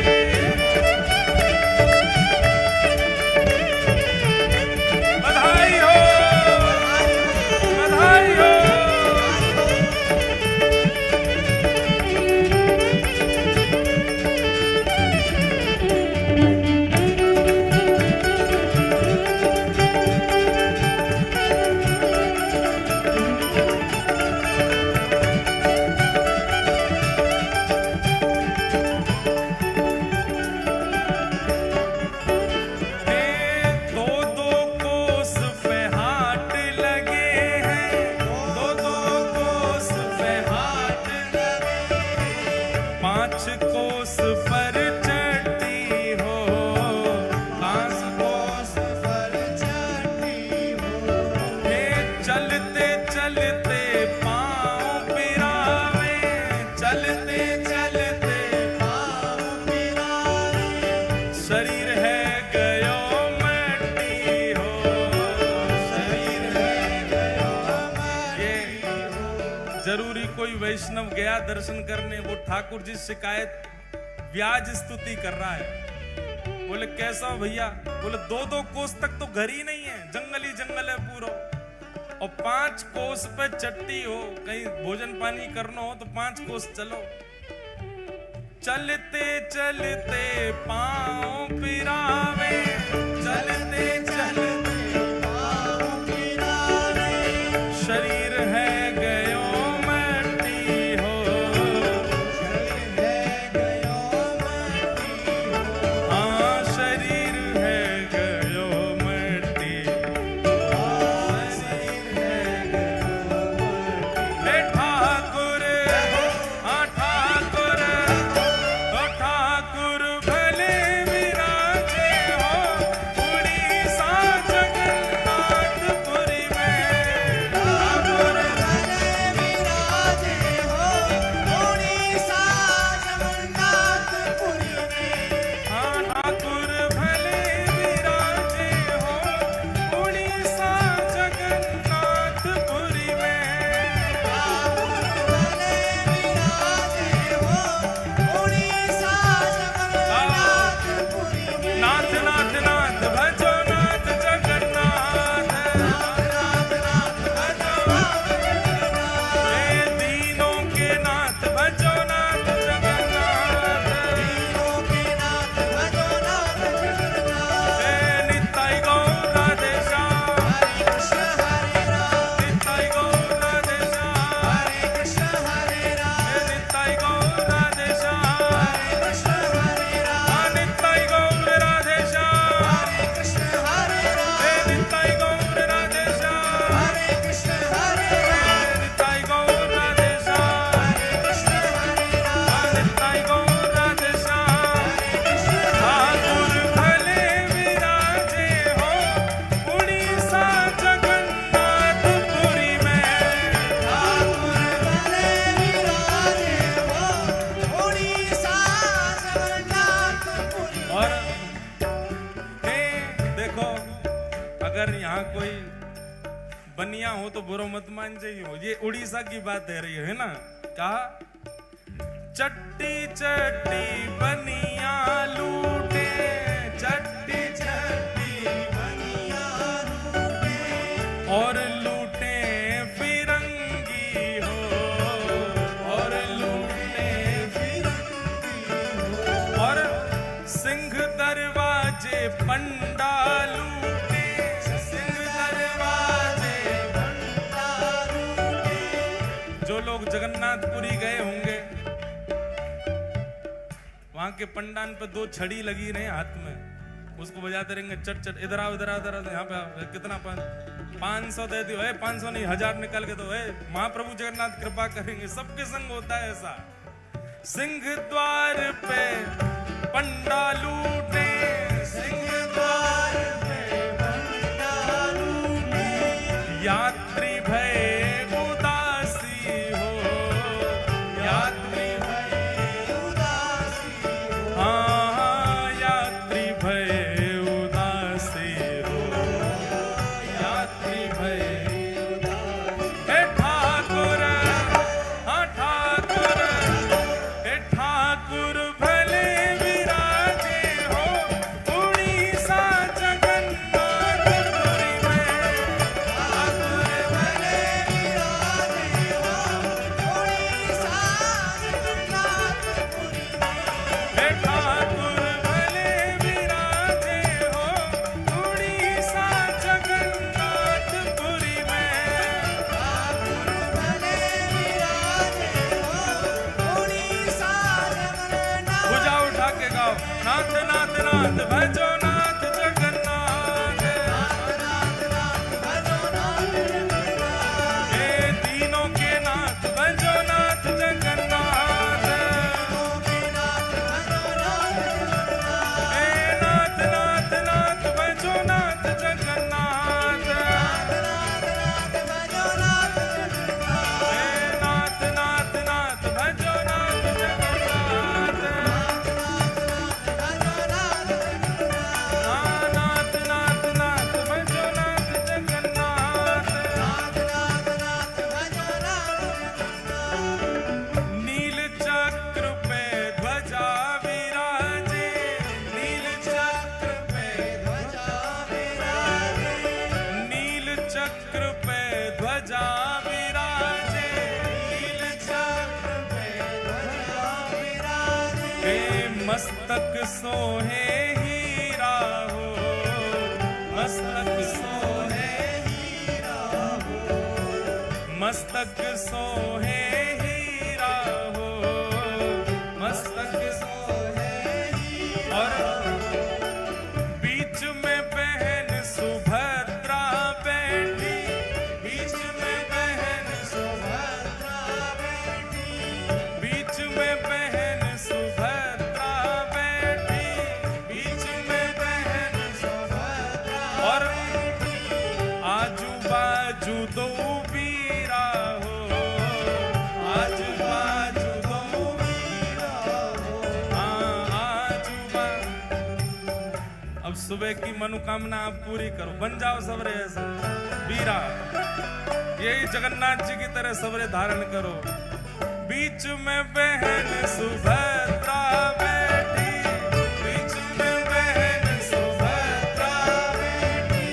S1: बधाई हो, बधाई हो। दो दो कोस पे हाट लगे हैं, दो दो कोस पे हाट लगे हैं। 5 कोस पर चट्टी हो, 5 कोस पर चट्टी हो। हे चलते चलते पाँव पिरावे, चलते चलते पाँव पिरावे। शरीर है गयो मट्टी हो, शरीर है गयो मट्टी हो। जरूरी कोई वैष्णव गया दर्शन करने, वो ठाकुर जी शिकायत ब्याज स्तुति कर रहा है। बोले कैसा हो भैया? बोले 2-2 कोस तक तो घर ही नहीं है, जंगल ही जंगल है पूरा, और 5 कोस पे चट्टी हो, कहीं भोजन पानी करना हो तो 5 कोस चलो। चलते चलते पाँव पिरावे, चलते चलते पाँव पिरावे। शरीर है गयो मट्टी हो, शरीर है गयो मट्टी हो। हाँ शरीर है गयो मट्टी, शरीर है गयो मट्टी। हे ठाकुर, हाँ ठाकुर, ओ ठाकुर भले विराजे हो उड़ीसा जगन्नाथपुरी में। ठाकुर
S2: भले विराजे हो उड़ीसा जगन्नाथपुरी में।
S1: हाँ ठाकुर भले विराजे हो उड़ीसा जगन्नाथपुरी में।
S2: ठाकुर भले विराजे हो उड़ीसा जगन्नाथपुरी में।
S1: नाथ नाथ नाथ भजो नाथ जगन्नाथ,
S2: नाथ नाथ भजो नाथ जगन्नाथ।
S1: हे दीनों के नाथ भजो नाथ जगन्नाथ।
S2: दीनों के नाथ भजो नाथ जगन्नाथ।
S1: हे नित्य गौर राधे श्याम,
S2: हरे कृष्ण हरे राम,
S1: नित्य गौर राधे श्याम,
S2: हरे कृष्ण हरे राम,
S1: हे नित्य गौर राधे श्याम,
S2: हरे कृष्ण हरे राम,
S1: हाँ नित्य गौर राधे श्याम,
S2: हरे कृष्ण हरे राम,
S1: हे नित्य गौर राधे श्याम,
S2: हरे कृष्ण हरे
S1: हे
S2: राम,
S1: नित्य गौर राधे श्याम,
S2: हरे कृष्ण हरे राम,
S1: हाँ नित्य गौर राधे श्याम।
S2: हरे कृष्ण
S1: ठाकुर भले विराजे हो उड़ीसा जगन्नाथपुरी में।
S2: ठाकुर भले विराजे हो उड़ीसा जगन्नाथपुरी में।
S1: और हे देखो, अगर यहाँ कोई बनिया हो तो बुरा मत मान जाइए, ये उड़ीसा की बात है रही है ना। कहा चट्टी चट्टी बनिया लूटे, चट्टी चट्टी बनिया लूटे, और लूटे फिरंगी हो, और लूटे फिरंगी हो। और सिंह दरवाजे पंडा लूटे, सिंह दरवाजे पंडा लूटे। जो लोग जगन्नाथपुरी गए होंगे, वहां के पंडान पे 2 छड़ी लगी रहे हाथ में, उसको बजाते रहेंगे चट चट, इधर आओ इधर आओ इधर आओ। यहाँ पे आओ, कितना 500 दे दियो, 500 नहीं 1000 निकाल के दो, महाप्रभु जगन्नाथ कृपा करेंगे। सबके संग होता है ऐसा। सिंह द्वार पे पंडालू नाथ नाथ नाथ भजो नाथ जगन्नाथ, हे दीनों के नाथ भजो नाथ जगन्नाथ, हे नाथ नाथ नाथ भजो नाथ जगन्नाथ, हे नाथ नाथ नाथ भजो नाथ जगन्नाथ, नाथ नाथ नाथ भजो नाथ जगन्नाथ। नील चक्र पे ध्वजा विराजे, नील चक्र पे ध्वजा विराजे, नील चक्र पे ध्वजा विराजे, नील चक्र पे ध्वजा विराजे, हे मस्तक सोहे हीरा हो, मस्तक सोहे हीरा हो, मस्तक सोहे हीरा हो, मस्तक सोहे हीरा, और बीच में बहन सुभद्रा बैठी, बीच में बहन सुभद्रा बैठी, बीच में बहन सुभद्रा बैठी, बीच में बहन सुभद्रा, और आजू बाजू दो वीरा हो, आजू बाजू दो वीरा हो, आजू बाजू। अब सुबह की मनोकामना आप पूरी करो, बन जाओ सबरे ऐसे वीरा, यही जगन्नाथ जी की तरह सबरे धारण करो। बीच में बहन सुभद्रा बैठी, बीच में बहन सुभद्रा बैठी,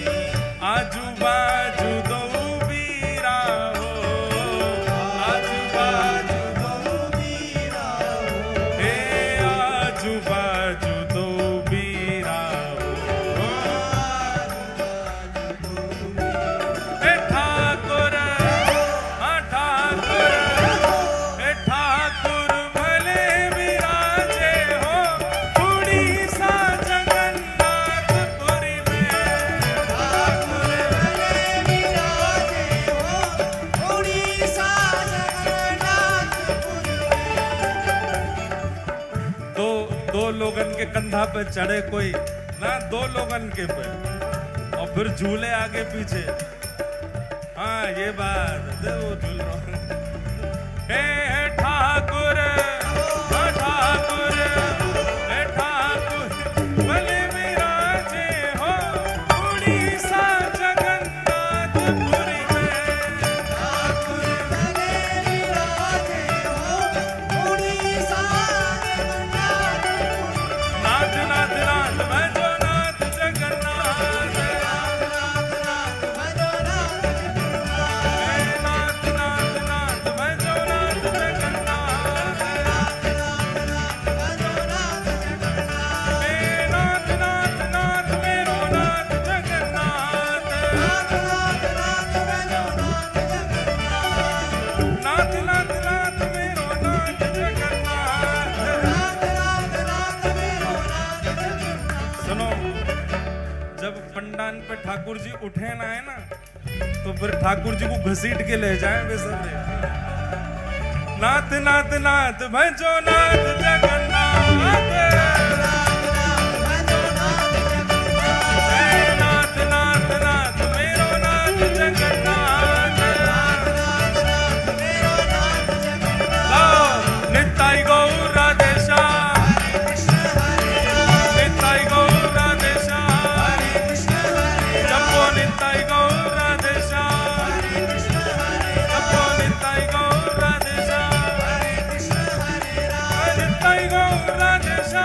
S1: आजू बाजू दो वीरा हो, आजू बाजू दो वीरा हो, हे आजू बाजू दो वीरा हो, हे ठाकुर, हाँ ठाकुर, हे ठाकुर भले विराजे हो, उड़ीसा जगन्नाथपुरी में,
S2: ठाकुर भले विराजे हो, उड़ीसा जगन्नाथपुरी में।
S1: दो लोगन के कंधा पे चढ़े कोई ना, दो लोगन के पे, और फिर झूले आगे पीछे, हाँ ये बात दे वो झूल रहा हूं। हे ठाकुर, हाँ ठाकुर, हे ठाकुर भले विराजे हो, उड़ीसा जगन्नाथपुरी में,
S2: ठाकुर भले विराजे हो, उड़ीसा जगन्नाथपुरी में।
S1: नाथ नाथ नाथ भजो नाथ जगन्नाथ,
S2: नाथ नाथ नाथ भजो नाथ जगन्नाथ,
S1: हे नाथ नाथ नाथ भजो नाथ जगन्नाथ,
S2: नाथ नाथ नाथ भजो नाथ जगन्नाथ,
S1: हे नाथ नाथ नाथ मेरो नाथ जगन्नाथ,
S2: नाथ नाथ नाथ भजो नाथ जगन्नाथ,
S1: नाथ नाथ नाथ मेरो नाथ जगन्नाथ।
S2: नाथ नाथ नाथ मेरो नाथ जगन्नाथ।
S1: सुनो, जब पंडान पे ठाकुर जी उठे ना है ना, तो फिर ठाकुर जी को घसीट के ले जाए वे सब रे। नाथ नाथ नाथ भजो नाथ जगन्नाथ, हे नाथ नाथ नाथ मेरो नाथ जगन्नाथ, लाओ निताई गौर राधेशा, निताई गौर राधेशा, जपो निताई गौर राधेशा, जपो निताई गौर राधेशा, निताई गौर राधेशा।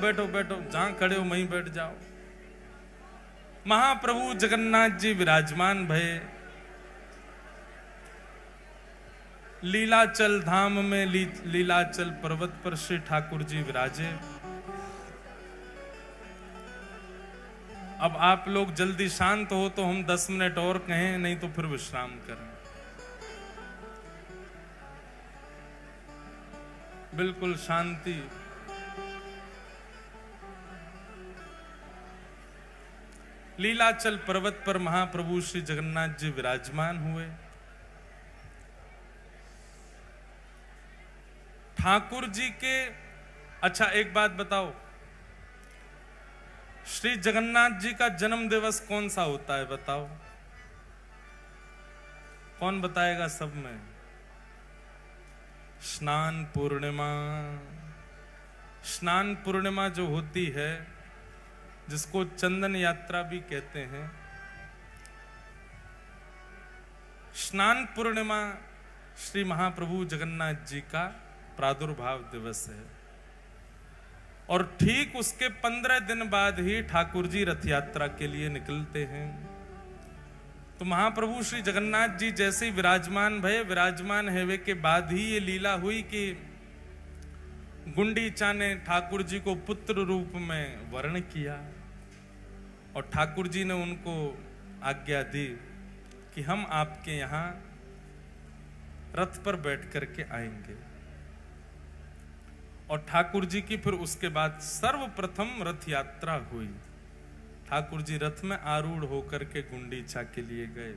S1: बैठो बैठो, जहां खड़े हो वहीं बैठ जाओ। महाप्रभु जगन्नाथ जी विराजमान भये लीलाचल धाम में। लीलाचल पर्वत पर श्री ठाकुर जी विराजे। अब आप लोग जल्दी शांत हो तो हम 10 मिनट और कहें, नहीं तो फिर विश्राम करें। बिल्कुल शांति। लीलाचल पर्वत पर महाप्रभु श्री जगन्नाथ जी विराजमान हुए। ठाकुर जी के, अच्छा एक बात बताओ, श्री जगन्नाथ जी का जन्म दिवस कौन सा होता है बताओ? कौन बताएगा सब में? स्नान पूर्णिमा। स्नान पूर्णिमा जो होती है, जिसको चंदन यात्रा भी कहते हैं, स्नान पूर्णिमा श्री महाप्रभु जगन्नाथ जी का प्रादुर्भाव दिवस है। और ठीक उसके 15 दिन बाद ही ठाकुर जी रथ यात्रा के लिए निकलते हैं। तो महाप्रभु श्री जगन्नाथ जी जैसे ही विराजमान भये, विराजमान होने के बाद ही ये लीला हुई कि गुंडीचा ने ठाकुर जी को पुत्र रूप में वर्ण किया और ठाकुर जी ने उनको आज्ञा दी कि हम आपके यहां रथ पर बैठ करके आएंगे। और ठाकुर जी की फिर उसके बाद सर्वप्रथम रथ यात्रा हुई। ठाकुर जी रथ में आरूढ़ होकर के गुंडीचा के लिए गए।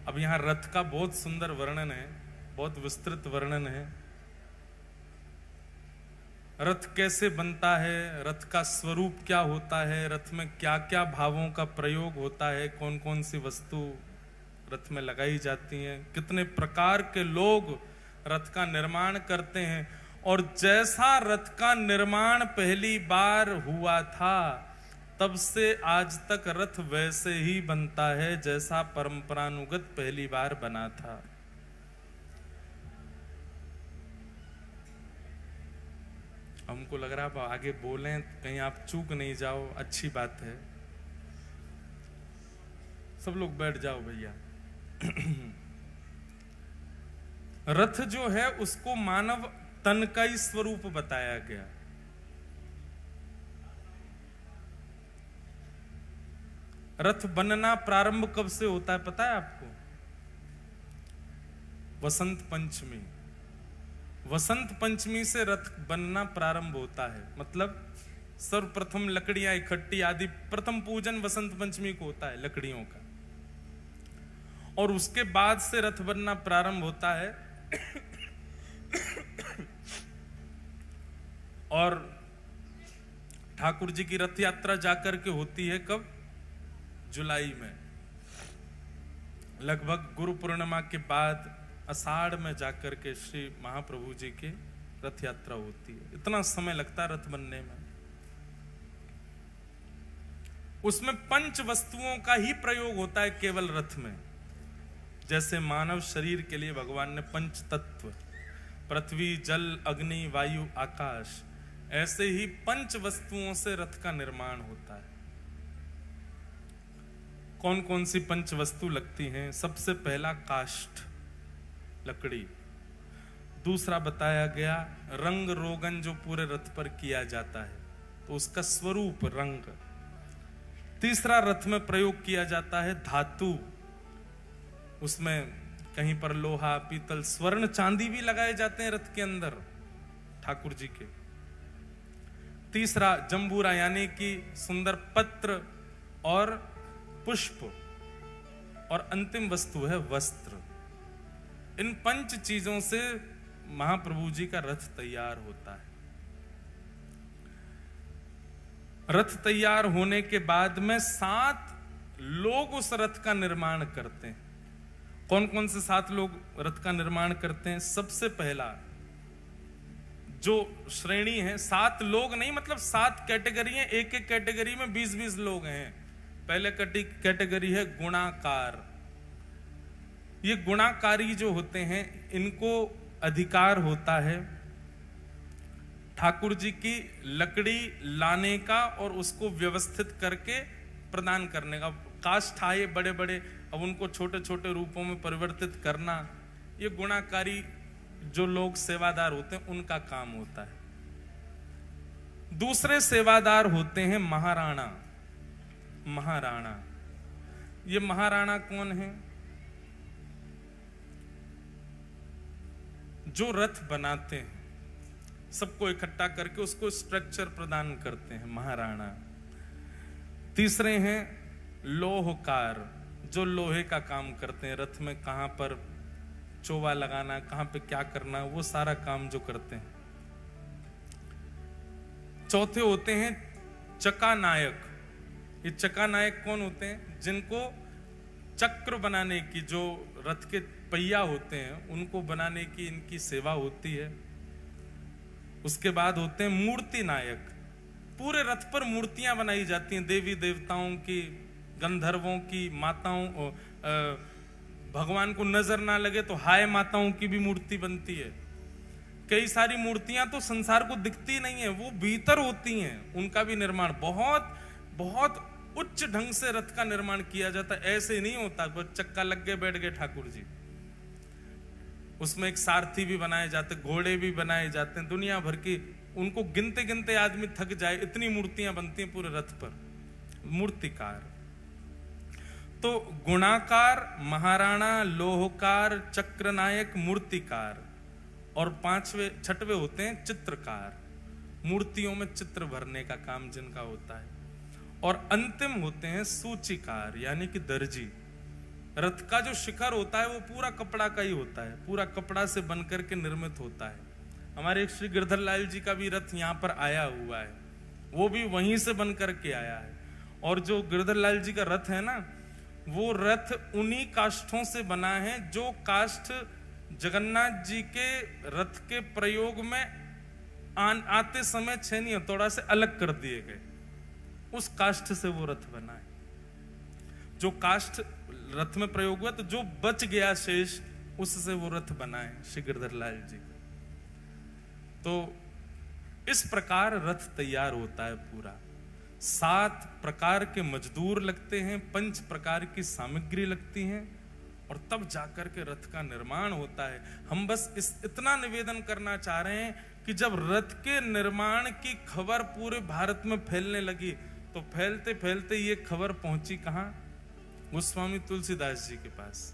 S1: अब यहां रथ का बहुत सुंदर वर्णन है, बहुत विस्तृत वर्णन है। रथ कैसे बनता है, रथ का स्वरूप क्या होता है, रथ में क्या क्या भावों का प्रयोग होता है, कौन कौन सी वस्तु रथ में लगाई जाती हैं, कितने प्रकार के लोग रथ का निर्माण करते हैं। और जैसा रथ का निर्माण पहली बार हुआ था, तब से आज तक रथ वैसे ही बनता है जैसा परंपरानुगत पहली बार बना था। हमको लग रहा है आगे बोलें कहीं आप चूक नहीं जाओ, अच्छी बात है। सब लोग बैठ जाओ भैया। रथ जो है उसको मानव तन का ही स्वरूप बताया गया। रथ बनना प्रारंभ कब से होता है पता है आपको? वसंत पंचमी। वसंत पंचमी से रथ बनना प्रारंभ होता है। मतलब सर्वप्रथम लकड़ियां इकट्ठी आदि, प्रथम पूजन वसंत पंचमी को होता है लकड़ियों का, और उसके बाद से रथ बनना प्रारंभ होता है। और ठाकुर जी की रथ यात्रा जाकर के होती है कब? जुलाई में, लगभग गुरु पूर्णिमा के बाद आषाढ़ में जाकर के श्री महाप्रभु जी की रथ यात्रा होती है। इतना समय लगता है रथ बनने में। उसमें पंच वस्तुओं का ही प्रयोग होता है केवल रथ में। जैसे मानव शरीर के लिए भगवान ने पंच तत्व, पृथ्वी, जल, अग्नि, वायु, आकाश, ऐसे ही पंच वस्तुओं से रथ का निर्माण होता है। कौन कौन सी पंच वस्तु लगती हैं? सबसे पहला काष्ठ, लकड़ी। दूसरा बताया गया रंग रोगन, जो पूरे रथ पर किया जाता है, तो उसका स्वरूप रंग। तीसरा रथ में प्रयोग किया जाता है धातु। उसमें कहीं पर लोहा, पीतल, स्वर्ण, चांदी भी लगाए जाते हैं रथ के अंदर ठाकुर जी के। तीसरा जंबूरा, यानी कि सुंदर पत्र और पुष्प। और अंतिम वस्तु है वस्त्र। इन पंच चीजों से महाप्रभु जी का रथ तैयार होता है। रथ तैयार होने के बाद में 7 लोग उस रथ का निर्माण करते हैं। कौन कौन से 7 लोग रथ का निर्माण करते हैं? सबसे पहला जो श्रेणी है, 7 लोग नहीं, मतलब 7 कैटेगरी है। एक एक कैटेगरी में 20-20 लोग हैं। पहले कैटेगरी है गुणाकार। ये गुणाकारी जो होते हैं, इनको अधिकार होता है ठाकुर जी की लकड़ी लाने का और उसको व्यवस्थित करके प्रदान करने का। काष्ठ आए बड़े बड़े, अब उनको छोटे छोटे रूपों में परिवर्तित करना, ये गुणाकारी जो लोग सेवादार होते हैं उनका काम होता है। दूसरे सेवादार होते हैं महाराणा। महाराणा, ये महाराणा कौन है? जो रथ बनाते हैं, सबको इकट्ठा करके उसको स्ट्रक्चर प्रदान करते हैं, महाराणा। तीसरे हैं लोहकार, जो लोहे का काम करते हैं, रथ में कहां पर चोवा लगाना, कहां पे क्या करना, वो सारा काम जो करते हैं। चौथे होते हैं चका नायक। ये चका नायक कौन होते हैं? जिनको चक्र बनाने की, जो रथ के पहिया होते हैं उनको बनाने की इनकी सेवा होती है। उसके बाद होते हैं मूर्ति नायक। पूरे रथ पर मूर्तियां बनाई जाती हैं, देवी देवताओं की, गंधर्वों की, माताओं, भगवान को नजर ना लगे तो हाय माताओं की भी मूर्ति बनती है। कई सारी मूर्तियां तो संसार को दिखती नहीं है, वो भीतर होती हैं। उनका भी निर्माण बहुत बहुत उच्च ढंग से रथ का निर्माण किया जाता है। ऐसे नहीं होता बस चक्का लग गए बैठ गए ठाकुर जी। उसमें एक सारथी भी बनाए जाते, घोड़े भी बनाए जाते हैं, दुनिया भर की, उनको गिनते गिनते आदमी थक जाए, इतनी मूर्तियां बनती हैं पूरे रथ पर। मूर्तिकार। तो गुणाकार, महाराणा, लोहकार, चक्रनायक, मूर्तिकार, और छठवे होते हैं चित्रकार। मूर्तियों में चित्र भरने का काम जिनका होता है। और अंतिम होते हैं सूचीकार, यानी कि दर्जी। रथ का जो शिखर होता है वो पूरा कपड़ा का ही होता है, पूरा कपड़ा से बनकर के निर्मित होता है। हमारे एक श्री गिरधर लाल जी का भी रथ यहाँ पर आया हुआ है, वो भी वहीं से बनकर के आया है। और जो गिरधर लाल जी का रथ है ना, वो रथ उन्हीं काष्ठों से बना है जो काष्ठ जगन्नाथ जी के रथ के प्रयोग में आते समय छेनी हथौड़ा से अलग कर दिए गए, उस काष्ठ से वो रथ बना है। जो काष्ठ रथ में प्रयोग हुआ तो जो बच गया शेष, उससे वो रथ बना है श्री गिरधर लाल जी। तो इस प्रकार रथ तैयार होता है पूरा। 7 प्रकार के मजदूर लगते हैं, 5 प्रकार की सामग्री लगती हैं, और तब जाकर के रथ का निर्माण होता है। हम बस इतना निवेदन करना चाह रहे हैं कि जब रथ के निर्माण की खबर पूरे भारत में फैलने लगी, तो फैलते फैलते ये खबर पहुंची कहां? गोस्वामी तुलसीदास जी के पास।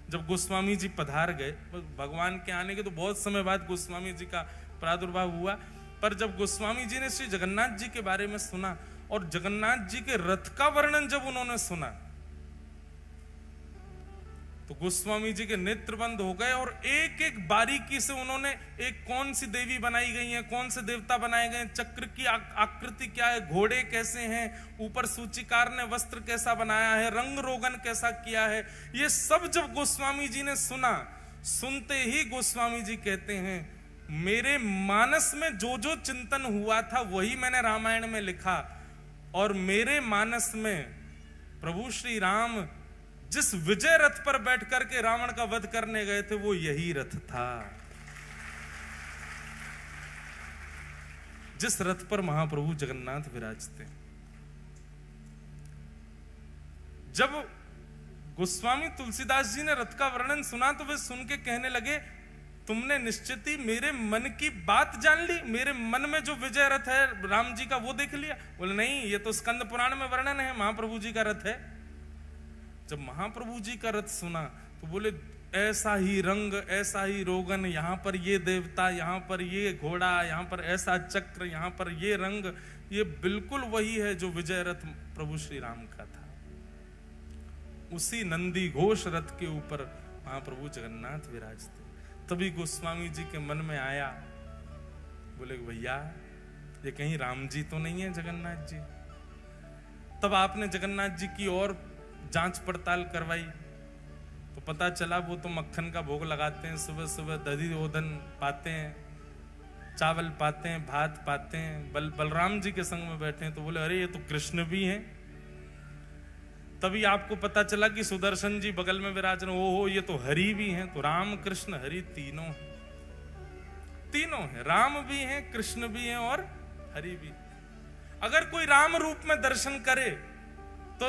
S1: जब गोस्वामी जी पधार गए, भगवान के आने के तो बहुत समय बाद गोस्वामी जी का प्रादुर्भाव हुआ, पर जब गोस्वामी जी ने श्री जगन्नाथ जी के बारे में सुना और जगन्नाथ जी के रथ का वर्णन जब उन्होंने सुना, तो गोस्वामी जी के नेत्र बंद हो गए। और एक एक बारीकी से उन्होंने एक कौन सी देवी बनाई गई है, कौन से देवता बनाए गए, चक्र की आकृति क्या है, घोड़े कैसे हैं, ऊपर सूचीकार ने वस्त्र कैसा बनाया है, रंग रोगन कैसा किया है, ये सब जब गोस्वामी जी ने सुना, सुनते ही गोस्वामी जी कहते हैं, मेरे मानस में जो जो चिंतन हुआ था वही मैंने रामायण में लिखा, और मेरे मानस में प्रभु श्री राम जिस विजय रथ पर बैठ करके रावण का वध करने गए थे, वो यही रथ था। जिस रथ पर महाप्रभु जगन्नाथ विराजते। जब गोस्वामी तुलसीदास जी ने रथ का वर्णन सुना, तो वे सुन के कहने लगे, तुमने निश्चित ही मेरे मन की बात जान ली, मेरे मन में जो विजय रथ है राम जी का वो देख लिया। बोले नहीं, ये तो स्कंद पुराण में वर्णन है, महाप्रभु जी का रथ है। जब महाप्रभु जी का रथ सुना तो बोले, ऐसा ही रंग, ऐसा ही रोगन, यहाँ पर ये देवता, यहाँ पर ये घोड़ा, यहाँ पर ऐसा चक्र, यहाँ पर ये रंग, ये बिल्कुल वही है जो विजय रथ प्रभु श्री राम का था। उसी नंदी घोष रथ के ऊपर महाप्रभु जगन्नाथ विराजते। तभी गोस्वामी जी के मन में आया, बोले भैया ये कहीं राम जी तो नहीं है जगन्नाथ जी। तब आपने जगन्नाथ जी की और जांच पड़ताल करवाई, तो पता चला वो तो मक्खन का भोग लगाते हैं, सुबह सुबह दही ओदन पाते हैं, चावल पाते हैं, भात पाते हैं, बलराम जी के संग में बैठे हैं। तो बोले अरे ये तो कृष्ण भी हैं। तभी आपको पता चला कि सुदर्शन जी बगल में विराज रहे, ओहो ये तो हरि भी हैं। तो राम कृष्ण हरि तीनों। तीनों है, राम भी हैं, कृष्ण भी हैं और हरि भी। अगर कोई राम रूप में दर्शन करे तो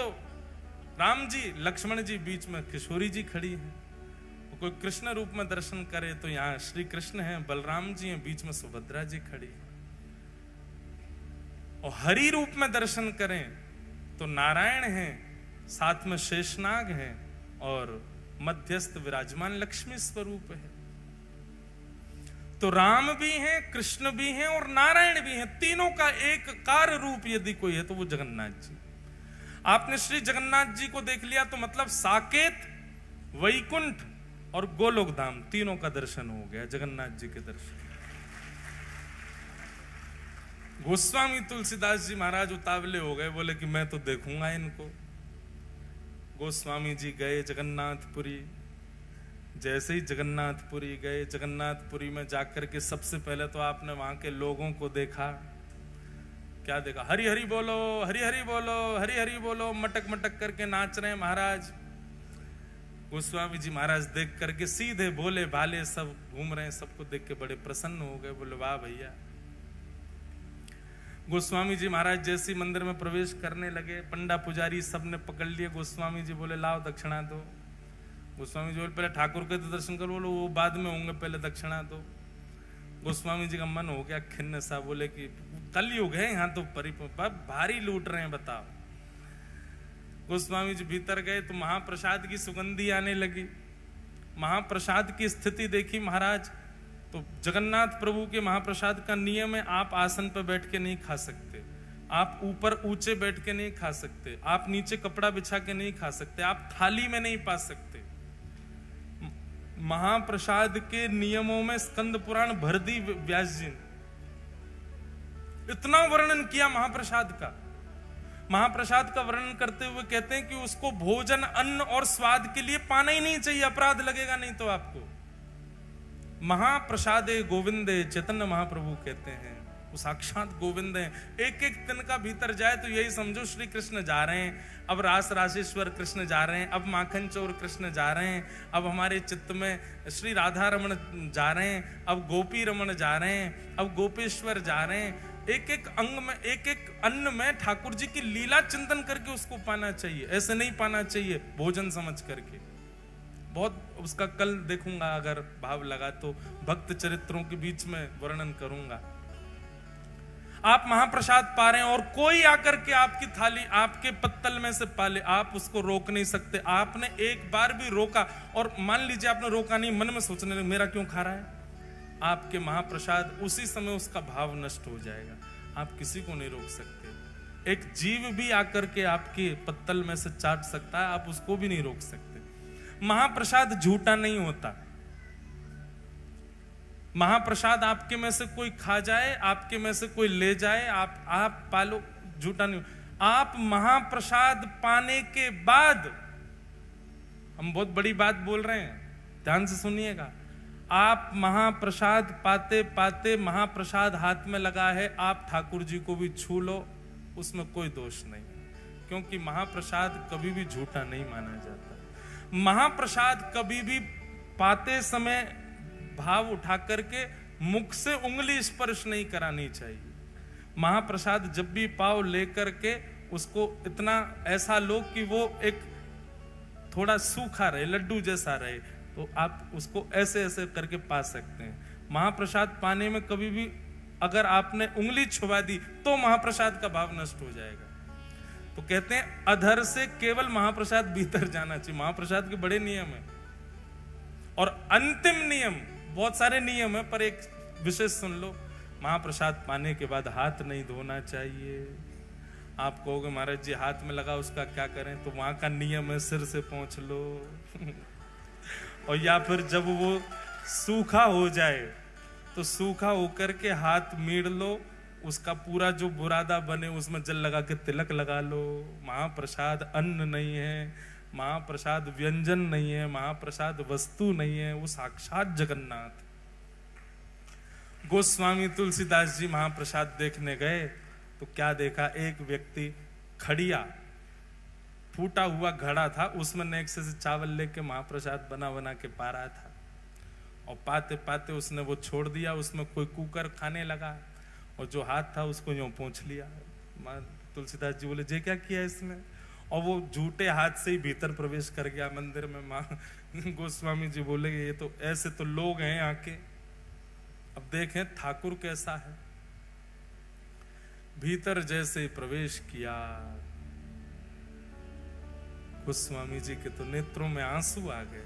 S1: राम जी, लक्ष्मण जी, बीच में किशोरी जी खड़ी हैं। कोई कृष्ण रूप में दर्शन करे तो यहाँ श्री कृष्ण हैं, बलराम जी हैं, बीच में सुभद्रा जी खड़ी हैं। और हरि रूप में दर्शन करें तो नारायण हैं, साथ में शेषनाग हैं और मध्यस्थ विराजमान लक्ष्मी स्वरूप है। तो राम भी हैं, कृष्ण भी हैं और नारायण भी हैं। तीनों का एक कार रूप यदि कोई है तो वो जगन्नाथ जी। आपने श्री जगन्नाथ जी को देख लिया तो मतलब साकेत, वैकुंठ और गोलोक धाम तीनों का दर्शन हो गया, जगन्नाथ जी के दर्शन। गोस्वामी तुलसीदास जी महाराज उतावले हो गए, बोले कि मैं तो देखूंगा इनको। गोस्वामी जी गए जगन्नाथपुरी। जैसे ही जगन्नाथपुरी गए, जगन्नाथपुरी में जाकर के सबसे पहले तो आपने वहां के लोगों को देखा। क्या देखा? हरि हरि बोलो, हरि हरि बोलो, हरि हरि बोलो, मटक मटक करके नाच रहे हैं महाराज। गोस्वामी जी महाराज देख करके सीधे भोले भाले सब घूम रहे हैं, सबको देख के बड़े प्रसन्न हो गए, बोले वाह भैया। गोस्वामी जी महाराज जैसे मंदिर में प्रवेश करने लगे, पंडा पुजारी सब ने पकड़ लिए। गोस्वामी जी बोले लाओ दक्षिणा दो। गोस्वामी जी बोले पहले ठाकुर के तो दर्शन करो, बोलो वो बाद में होंगे, पहले दक्षिणा दो। गोस्वामी जी का मन हो गया खिन्न सा, बोले कि कलयुग है यहाँ तो भारी लूट रहे हैं, बताओ। गोस्वामी जी भीतर गए तो महाप्रसाद की सुगंधी आने लगी। महाप्रसाद की स्थिति देखी महाराज तो जगन्नाथ प्रभु के महाप्रसाद का नियम है, आप आसन पर बैठ के नहीं खा सकते, आप ऊपर ऊंचे बैठ के नहीं खा सकते, आप नीचे कपड़ा बिछा के नहीं खा सकते, आप थाली में नहीं पा सकते। महाप्रसाद के नियमों में स्कंद पुराण भर दी व्यास जी ने, इतना वर्णन किया महाप्रसाद का। महाप्रसाद का वर्णन करते हुए कहते हैं कि उसको भोजन, अन्न और स्वाद के लिए पाना ही नहीं चाहिए, अपराध लगेगा नहीं तो आपको। महाप्रसादे गोविंदे, चैतन्य महाप्रभु कहते हैं वो साक्षात गोविंद हैं। एक एक दिन का भीतर जाए तो यही समझो श्री कृष्ण जा रहे हैं, अब रास राजेश्वर कृष्ण जा रहे हैं, अब माखन चोर कृष्ण जा रहे हैं, अब हमारे चित्त में श्री राधा रमण जा रहे हैं, अब गोपी रमण जा रहे हैं, अब गोपेश्वर जा रहे हैं। एक एक अंग में, एक एक अन्न में ठाकुर जी की लीला चिंतन करके उसको पाना चाहिए, ऐसे नहीं पाना चाहिए भोजन समझ करके। बहुत उसका कल देखूंगा, अगर भाव लगा तो भक्त चरित्रों के बीच में वर्णन करूंगा। आप महाप्रसाद पा रहे हैं और कोई आकर के आपकी थाली, आपके पत्तल में से पाले, आप उसको रोक नहीं सकते। आपने एक बार भी रोका और मान लीजिए आपने रोका नहीं, मन में सोचने लगे मेरा क्यों खा रहा है, आपके महाप्रसाद उसी समय उसका भाव नष्ट हो जाएगा। आप किसी को नहीं रोक सकते। एक जीव भी आकर के आपके पत्तल में से चाट सकता है, आप उसको भी नहीं रोक सकते। महाप्रसाद झूठा नहीं होता। महाप्रसाद आपके में से कोई खा जाए, आपके में से कोई ले जाए, आप पालो, झूठा नहीं। आप महाप्रसाद पाने के बाद, हम बहुत बड़ी बात बोल रहे हैं, ध्यान से सुनिएगा। आप महाप्रसाद पाते पाते महाप्रसाद हाथ में लगा है, आप ठाकुर जी को भी छू लो, उसमें कोई दोष नहीं, क्योंकि महाप्रसाद कभी भी झूठा नहीं माना जाता। महाप्रसाद कभी भी पाते समय भाव उठा करके मुख से उंगली स्पर्श नहीं करानी चाहिए। महाप्रसाद जब भी पाव लेकर के उसको इतना ऐसा लो कि वो एक थोड़ा सूखा रहे, लड्डू जैसा रहे, तो आप उसको ऐसे ऐसे करके पा सकते हैं। महाप्रसाद पाने में कभी भी अगर आपने उंगली छुपा दी तो महाप्रसाद का भाव नष्ट हो जाएगा। तो कहते हैं अधर से केवल महाप्रसाद भीतर जाना चाहिए। महाप्रसाद के बड़े नियम है और अंतिम नियम, बहुत सारे नियम है पर एक विशेष सुन लो। महाप्रसाद पाने के बाद हाथ नहीं धोना चाहिए। आप कहोगे महाराज जी हाथ में लगा उसका क्या करें, तो वहां का नियम है सिर से पोंछ लो और या फिर जब वो सूखा हो जाए तो सूखा होकर के हाथ मीड़ लो, उसका पूरा जो बुरादा बने उसमें जल लगा के तिलक लगा लो। महाप्रसाद अन्न नहीं है, महाप्रसाद व्यंजन नहीं है, महाप्रसाद वस्तु नहीं है, वो साक्षात जगन्नाथ। गोस्वामी तुलसीदास जी महाप्रसाद देखने गए तो क्या देखा, एक व्यक्ति खड़िया फूटा हुआ घड़ा था, उसमें नेक्से से चावल लेके महाप्रसाद बना बना के पा रहा था। और पाते पाते उसने वो छोड़ दिया, उसमें कोई कुकर खाने लगा और जो हाथ था उसको यूं पोंछ लिया। तुलसीदास जी बोले, जे क्या किया इसने? और वो झूठे हाथ से ही भीतर प्रवेश कर गया मंदिर में। माँ गोस्वामी जी बोले, ये तो ऐसे तो लोग हैं यहाँ के। अब देखें ठाकुर कैसा है। भीतर जैसे ही प्रवेश किया, गोस्वामी जी के तो नेत्रों में आंसू आ गए।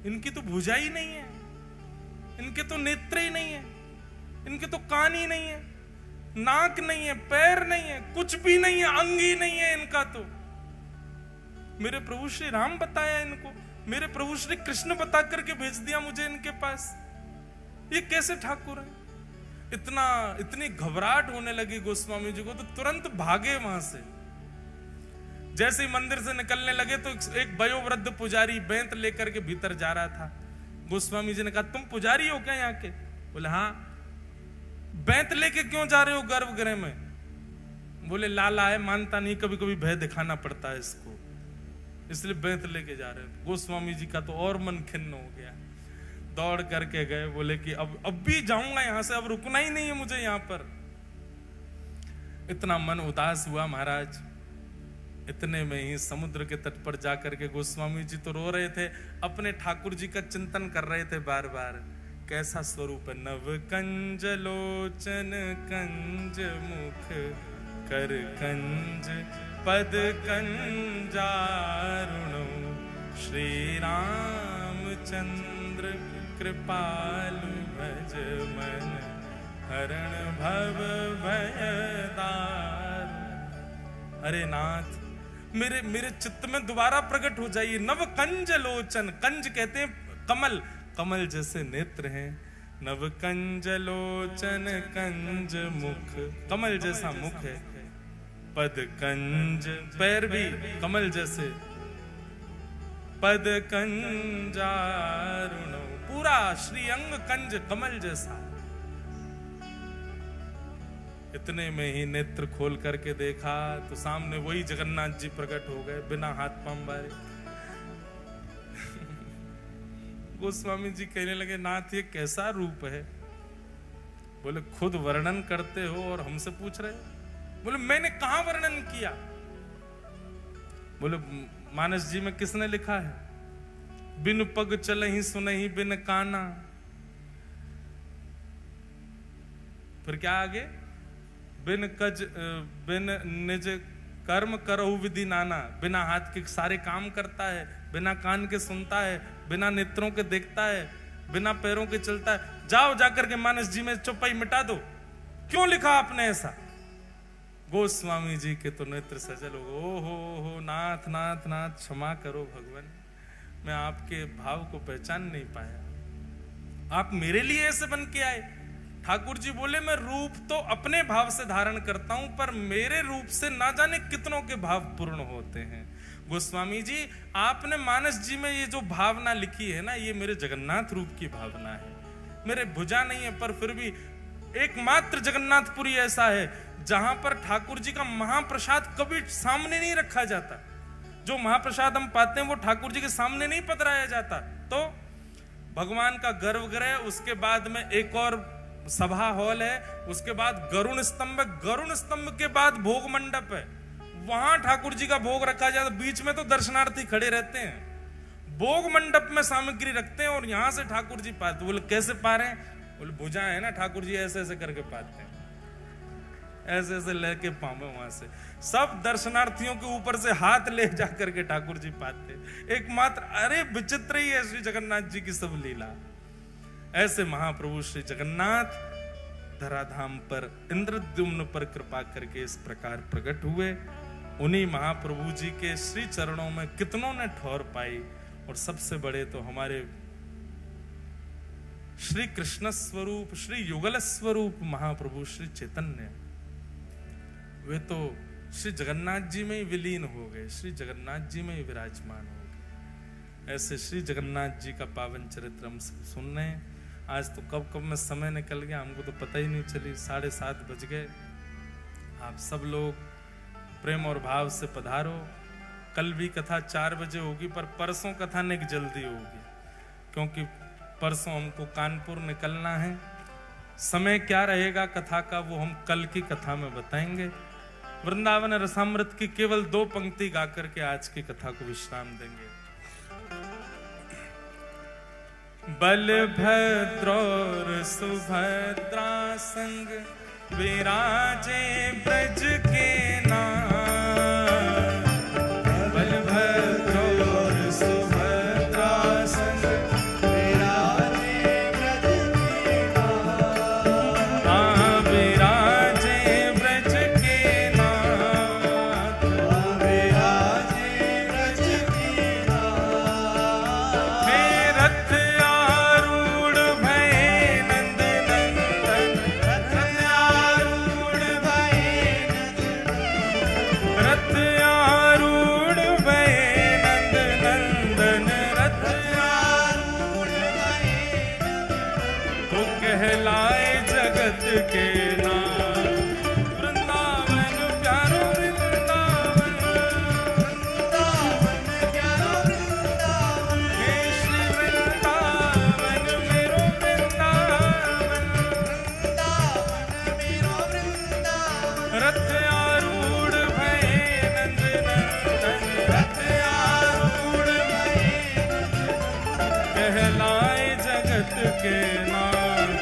S1: इनकी तो भुजा ही नहीं है, इनके तो नेत्र ही नहीं है, इनके तो कान ही नहीं है, नाक नहीं है, पैर नहीं है, कुछ भी नहीं है, अंग ही नहीं है इनका। तो मेरे प्रभु श्री राम बताया इनको, मेरे प्रभु श्री कृष्ण बता करके भेज दिया मुझे इनके पास। ये कैसे ठाकुर है? इतनी घबराहट होने लगी गोस्वामी जी को, तो तुरंत भागे वहां से। जैसे ही मंदिर से निकलने लगे तो एक वयोवृद्ध पुजारी बेंत लेकर के भीतर जा रहा था। गोस्वामी जी ने कहा, तुम पुजारी हो क्या यहाँ के? बोले हाँ। बेंत लेके क्यों जा रहे हो गर्भगृह में? बोले लाला है, मानता नहीं, कभी कभी भय दिखाना पड़ता है इसको, इसलिए बेंत लेके जा रहे हो। गोस्वामी जी का तो और मन खिन्न हो गया, दौड़ करके गए। बोले कि अब भी जाऊंगा यहां से, अब रुकना ही नहीं है मुझे यहाँ पर। इतना मन उदास हुआ महाराज। इतने में ही समुद्र के तट पर जाकर के गोस्वामी जी तो रो रहे थे, अपने ठाकुर जी का चिंतन कर रहे थे बार बार। कैसा स्वरूप है! नव कंज लोचन कंज मुख कर कंज पद कंजारुणो श्री रामचंद्र कृपालु भज मन हरण भव भयदार। अरे नाथ, मेरे चित्त में दोबारा प्रकट हो जाइए। नव कंज लोचन, कंज कहते हैं कमल, कमल जैसे नेत्र हैं। नव कंज लोचन कंज मुख, कमल जैसा मुख है। पद कंज, पैर भी कमल जैसे। पद कंजारुण, पूरा श्री अंग कंज कमल जैसा। इतने में ही नेत्र खोल करके देखा तो सामने वही जगन्नाथ जी प्रकट हो गए, बिना हाथ पांव। गोस्वामी जी कहने लगे, नाथ ये कैसा रूप है? बोले खुद वर्णन करते हो और हमसे पूछ रहे? बोले मैंने कहां वर्णन किया? बोले मानस जी में किसने लिखा है? बिन पग चलहि सुनहि बिन काना। फिर क्या आगे? बिन निज कर्म करहु विधि नाना। बिना हाथ के सारे काम करता है, बिना कान के सुनता है, बिना नेत्रों के देखता है, बिना पैरों के चलता है। जाओ जाकर के मानस जी में चौपाई मिटा दो। क्यों लिखा आपने ऐसा? गोस्वामी जी के तो नेत्र सजल हो। हो नाथ नाथ नाथ, क्षमा करो भगवान, मैं आपके भाव को पहचान नहीं पाया। आप मेरे लिए ऐसे बन के आए? ठाकुर जी बोले, मैं रूप तो अपने भाव से धारण करता हूं, पर मेरे रूप से ना जाने कितनों के भाव पूर्ण होते हैं। गोस्वामी जी, आपने मानस जी में ये जो भावना लिखी है ना, ये मेरे जगन्नाथ रूप की भावना है। मेरे भुजा नहीं है, पर फिर भी एकमात्र जगन्नाथपुरी ऐसा है जहां पर ठाकुर जी का महाप्रसाद कभी सामने नहीं रखा जाता। जो महाप्रसाद हम पाते हैं वो ठाकुर जी के सामने नहीं पधराया जाता। तो भगवान का गर्भगृह, उसके बाद में एक और सभा हॉल है, उसके बाद गरुण स्तंभ, गरुण स्तंभ के बाद भोग मंडप है, वहां ठाकुर जी का भोग रखा जाता। बीच में तो दर्शनार्थी खड़े रहते हैं, भोग मंडप में सामग्री रखते हैं और यहां से ठाकुर जी पाते। बोले कैसे पा रहे हैं? बोले भुजा है ना, ठाकुर जी ऐसे ऐसे करके पाते हैं, ऐसे ऐसे लेके पावे वहां से। सब दर्शनार्थियों के ऊपर से हाथ ले जाकर के ठाकुर जी पाते। एकमात्र, अरे विचित्र ही है श्री जगन्नाथ जी की सब लीला। ऐसे महाप्रभु श्री जगन्नाथ धराधाम पर इंद्रद्युम्न पर कृपा करके इस प्रकार प्रकट हुए। उन्हीं महाप्रभु जी के श्री चरणों में कितनों ने ठौर पाई। और सबसे बड़े तो हमारे श्री कृष्ण स्वरूप, श्री युगल स्वरूप महाप्रभु श्री चैतन्य, वे तो श्री जगन्नाथ जी में ही विलीन हो गए, श्री जगन्नाथ जी में ही विराजमान हो गए। ऐसे श्री जगन्नाथ जी का पावन चरित्र हम सुन रहे हैं। आज तो कब कब में समय निकल गया, हमको तो पता ही नहीं चली, 7:30 बज गए। आप सब लोग प्रेम और भाव से पधारो। कल भी कथा 4 बजे होगी, पर परसों कथा निक जल्दी होगी। क्योंकि परसों हमको कानपुर निकलना है। समय क्या रहेगा कथा का वो हम कल की कथा में बताएंगे। वृंदावन रसामृत की केवल 2 पंक्ति गाकर के आज की कथा को विश्राम देंगे। बलभद्र और सुभद्रा संग विराजे ब्रज के नाथ। बलभद्र और सुभद्रा संग
S2: विराजे ब्रज के नाथ।
S1: हाँ विराजे ब्रज के नाथ।
S2: विराजे ब्रज के नाथ।
S1: हे रथ आरूढ़ भये नंद नंदन।
S2: रथ आरूढ़ भये नंद नंदन।
S1: रथ आरूढ़ भये नंद नंदन। रथ
S2: आरूढ़ भये
S1: तो कहलाए जगत के नाथ। वृंदावन प्यारो वृंदावन।
S2: वृंदावन प्यारो वृंदावन।
S1: हे श्री वृंदावन मेरो वृंदावन।
S2: वृंदावन मेरो वृंदावन।
S1: रथ आरूढ़ भये नंद नंदन।
S2: रथ आरूढ़ भये
S1: कहलाए जगत के नाथ।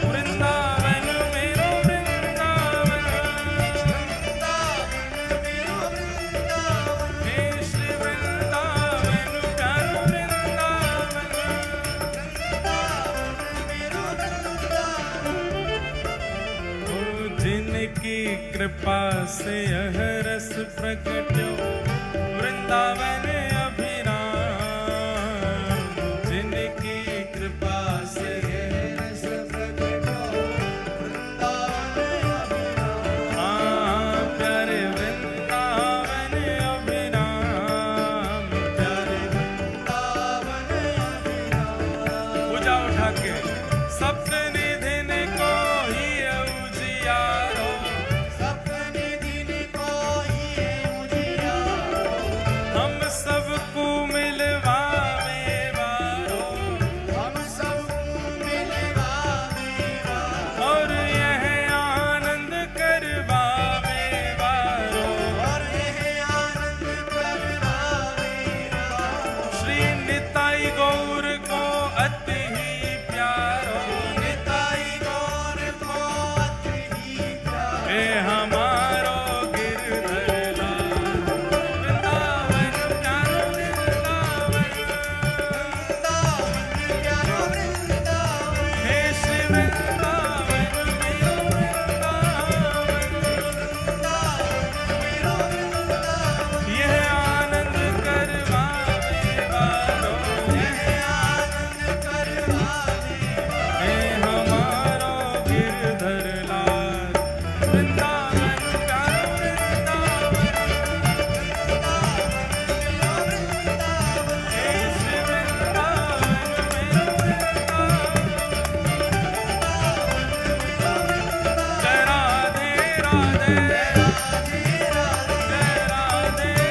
S1: वृंदावन मेरो वृंदावन।
S2: वृंदावन मेरो वृंदावन।
S1: हे श्री वृंदावन प्यारो वृंदावन।
S2: वृंदावन मेरो वृंदावन।
S1: ओ जिनकी कृपा से यह रस प्रकट्यो वृंदावन अभिराम। जिनकी कृपा से यह
S2: रस प्रकटो वृंदावन अभिराम।
S1: हाँ प्यारे वृंदावन अभिराम। प्यारे
S2: वृंदावन अभिराम।
S1: पूजा उठा के सप्तनिधि ने को ही उजियारो।
S2: सपने दिन को ही उजियारो।
S1: हम सबको मिलवावे वारो।
S2: हम सबको मिलवावे वारो।
S1: और यह आनंद करवावे वारो।
S2: और यह आनंद करवावे वारो।
S1: श्री निताई गौर को अति ही प्यारो।
S2: निताई गौर को अति ही प्यारो।
S1: हे हमारो गिरधर लाल। वृंदावन प्यारो वृंदावन।
S2: वृंदावन प्यारो वृंदावन।
S1: हे श्री वृंदावन मेरो वृंदावन।
S2: वृंदावन मेरो वृंदावन।
S1: यह आनंद करवावे वारो।
S2: यह आनंद करवावे
S1: हे हमारो गिरधर लाल। वृंदावन प्यारो वृंदावन। हे श्री वृंदावन मेरो वृंदावन। जय राधे राधे। जय राधे राधे।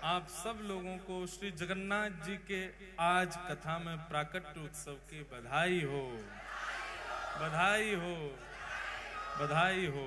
S1: आप सब लोगों को श्री जगन्नाथ जी के आज कथा में प्राकट्य उत्सव की बधाई हो, बधाई हो, बधाई हो।